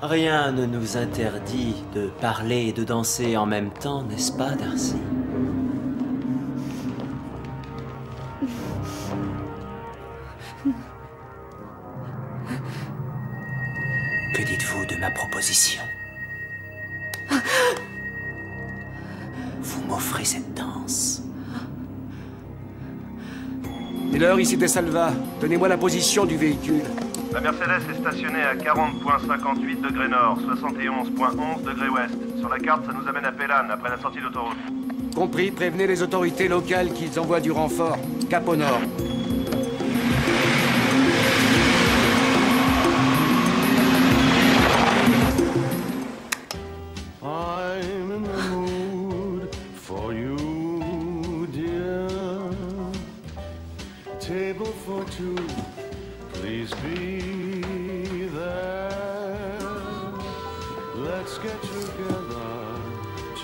Speaker 18: Rien ne nous interdit de parler et de danser en même temps, n'est-ce pas, Darcy? Que dites-vous de ma proposition? Vous m'offrez cette danse.
Speaker 13: Miller, ici des Salva. Donnez-moi la position du véhicule.
Speaker 19: La Mercedes est stationnée à 40,58 degrés nord, 71,11 degrés ouest. Sur la carte, ça nous amène à Pelham, après la sortie d'autoroute.
Speaker 13: Compris, prévenez les autorités locales qu'ils envoient du renfort. Cap au nord.
Speaker 14: I'm in the mood for you, dear. Table for two, please be there. Let's get together.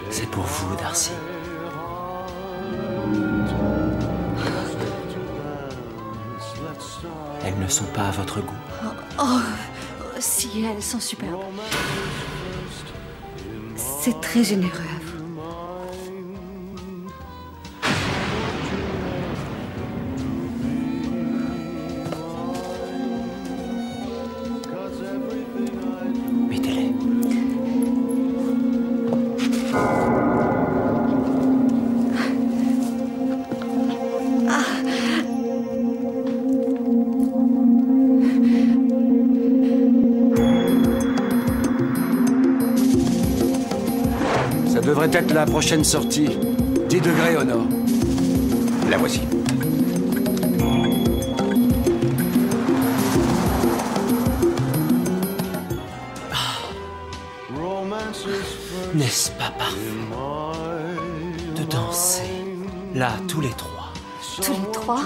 Speaker 18: C'est pour vous, Darcy. Elles ne sont pas à votre goût.
Speaker 6: Oh, si, elles sont superbes. C'est très généreux à vous.
Speaker 18: Mettez-les.
Speaker 13: Ça devrait être la prochaine sortie. 10 degrés au nord.
Speaker 22: La voici.
Speaker 18: N'est-ce pas parfait de danser, là, tous les trois?
Speaker 6: Tous les trois?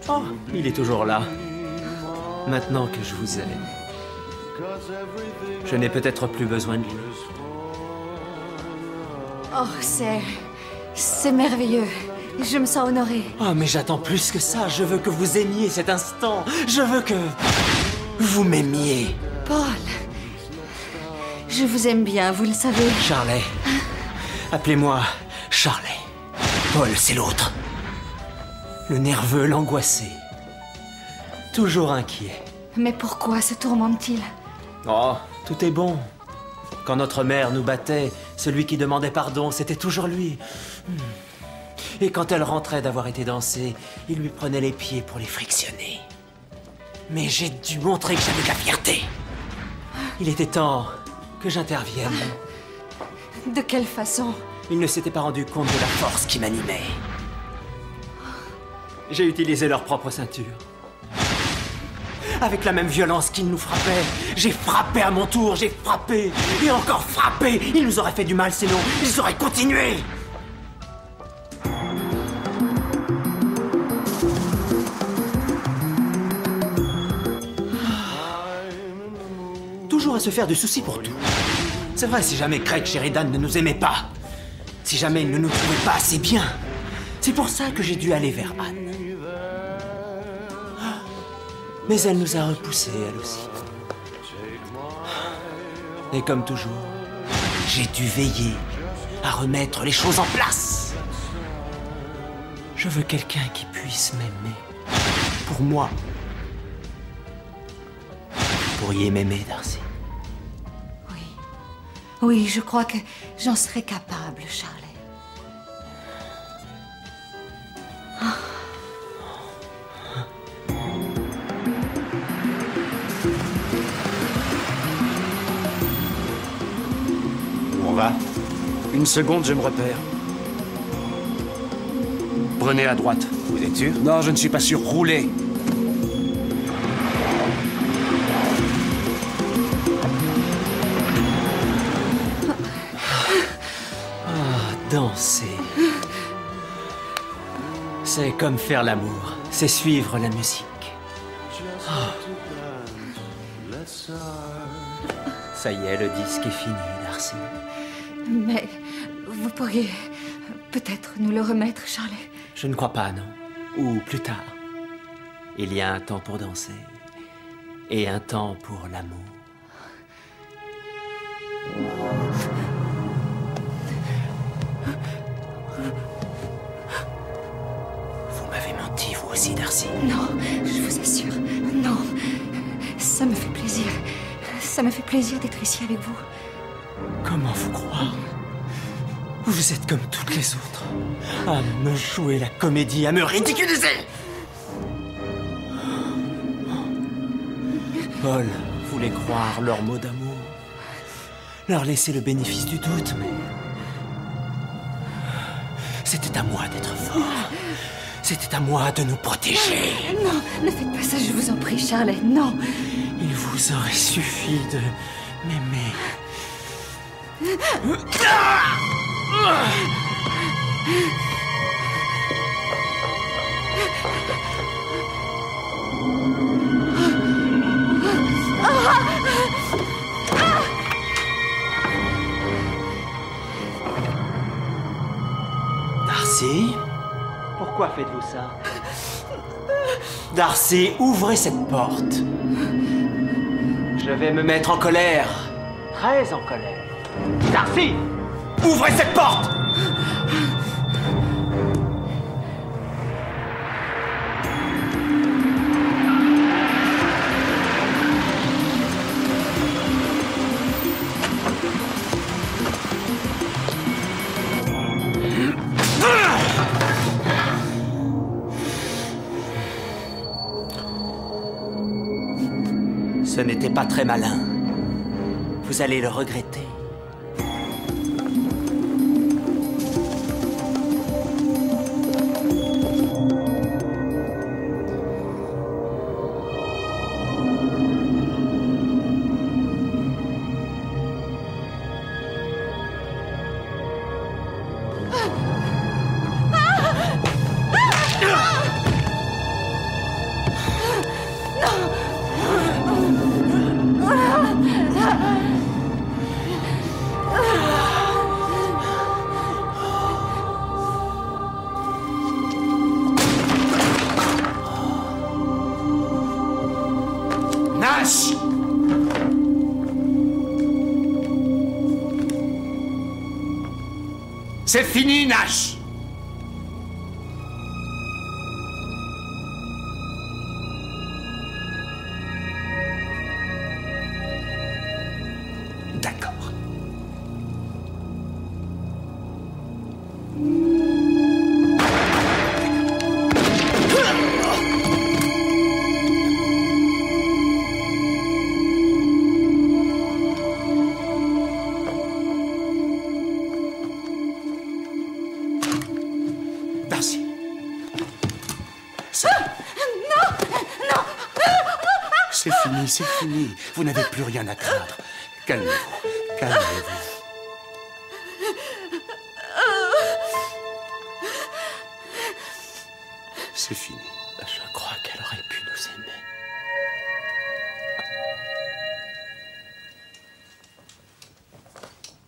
Speaker 18: Oh, il est toujours là. Maintenant que je vous aime, je n'ai peut-être plus besoin de lui.
Speaker 6: Oh, c'est merveilleux. Je me sens honorée.
Speaker 18: Oh, mais j'attends plus que ça. Je veux que vous aimiez cet instant. Je veux que vous m'aimiez.
Speaker 6: Paul, je vous aime bien, vous le savez.
Speaker 18: Charlie. Appelez-moi Charlie. Paul, c'est l'autre. Le nerveux, l'angoissé. Toujours inquiet.
Speaker 6: Mais pourquoi se tourmente-t-il?
Speaker 18: Oh, tout est bon. Quand notre mère nous battait, celui qui demandait pardon, c'était toujours lui. Et quand elle rentrait d'avoir été dansée, il lui prenait les pieds pour les frictionner. Mais j'ai dû montrer que j'avais de la fierté. Il était temps que j'intervienne.
Speaker 6: De quelle façon?
Speaker 18: Ils ne s'étaient pas rendus compte de la force qui m'animait. J'ai utilisé leur propre ceinture. Avec la même violence qu'ils nous frappaient, j'ai frappé à mon tour, j'ai frappé, et encore frappé. Ils nous auraient fait du mal, sinon ils auraient continué. Toujours à se faire du souci pour tout. C'est vrai, si jamais Craig Sheridan ne nous aimait pas, si jamais il ne nous trouvait pas assez bien, c'est pour ça que j'ai dû aller vers Anne. Mais elle nous a repoussés, elle aussi. Et comme toujours, j'ai dû veiller à remettre les choses en place. Je veux quelqu'un qui puisse m'aimer. Pour moi. Vous pourriez m'aimer, Darcy?
Speaker 6: Oui, je crois que j'en serais capable, Charlie.
Speaker 13: Où on va? Une seconde, je me repère. Prenez à droite.
Speaker 22: Vous êtes sûr?
Speaker 13: Non, je ne suis pas sûr. Roulez.
Speaker 18: Danser. C'est comme faire l'amour. C'est suivre la musique. Ça y est, le disque est fini, Darcy.
Speaker 6: Mais vous pourriez peut-être nous le remettre, Charlie.
Speaker 18: Je ne crois pas, non. Ou plus tard. Il y a un temps pour danser. Et un temps pour l'amour. Vous m'avez menti, vous aussi, Darcy.
Speaker 6: Non, je vous assure, non. Ça me fait plaisir. Ça me fait plaisir d'être ici avec vous.
Speaker 18: Comment vous croire? Vous êtes comme toutes les autres. À me jouer la comédie, à me ridiculiser. Paul voulait croire leurs mots d'amour. Leur laisser le bénéfice du doute, mais... C'était à moi d'être fort. C'était à moi de nous protéger.
Speaker 6: Non, ne faites pas ça, je vous en prie, Charlie, non.
Speaker 18: Il vous aurait suffi de m'aimer. Darcy, pourquoi faites-vous ça? Darcy, ouvrez cette porte. Je vais me mettre en colère. Très en colère. Darcy, ouvrez cette porte! Ce n'était pas très malin. Vous allez le regretter.
Speaker 13: Nash! C'est fini, Nash! D'accord. Ça.
Speaker 6: Non.
Speaker 13: C'est fini, c'est fini. Vous n'avez plus rien à craindre. Calmez-vous, calmez-vous. C'est fini.
Speaker 18: Je crois qu'elle aurait pu nous aimer.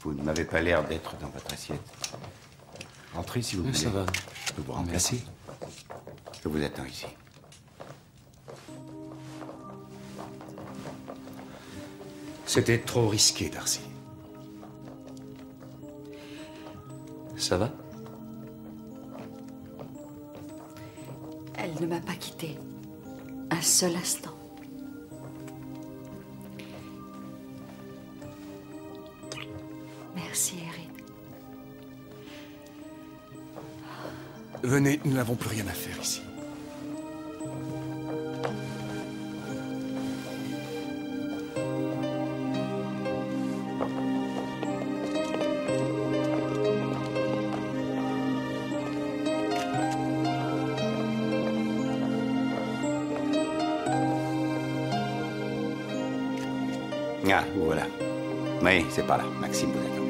Speaker 22: Vous ne m'avez pas l'air d'être dans votre assiette. Entrez si vous voulez.
Speaker 13: Ça va.
Speaker 22: Je peux vous remplacer. Je vous attends ici.
Speaker 13: C'était trop risqué, Darcy. Ça va?
Speaker 6: Elle ne m'a pas quittée. Un seul instant. Merci, Erin.
Speaker 13: Venez, nous n'avons plus rien à faire ici.
Speaker 22: Ah, vous voilà. Oui, c'est par là. Maxime vous attend.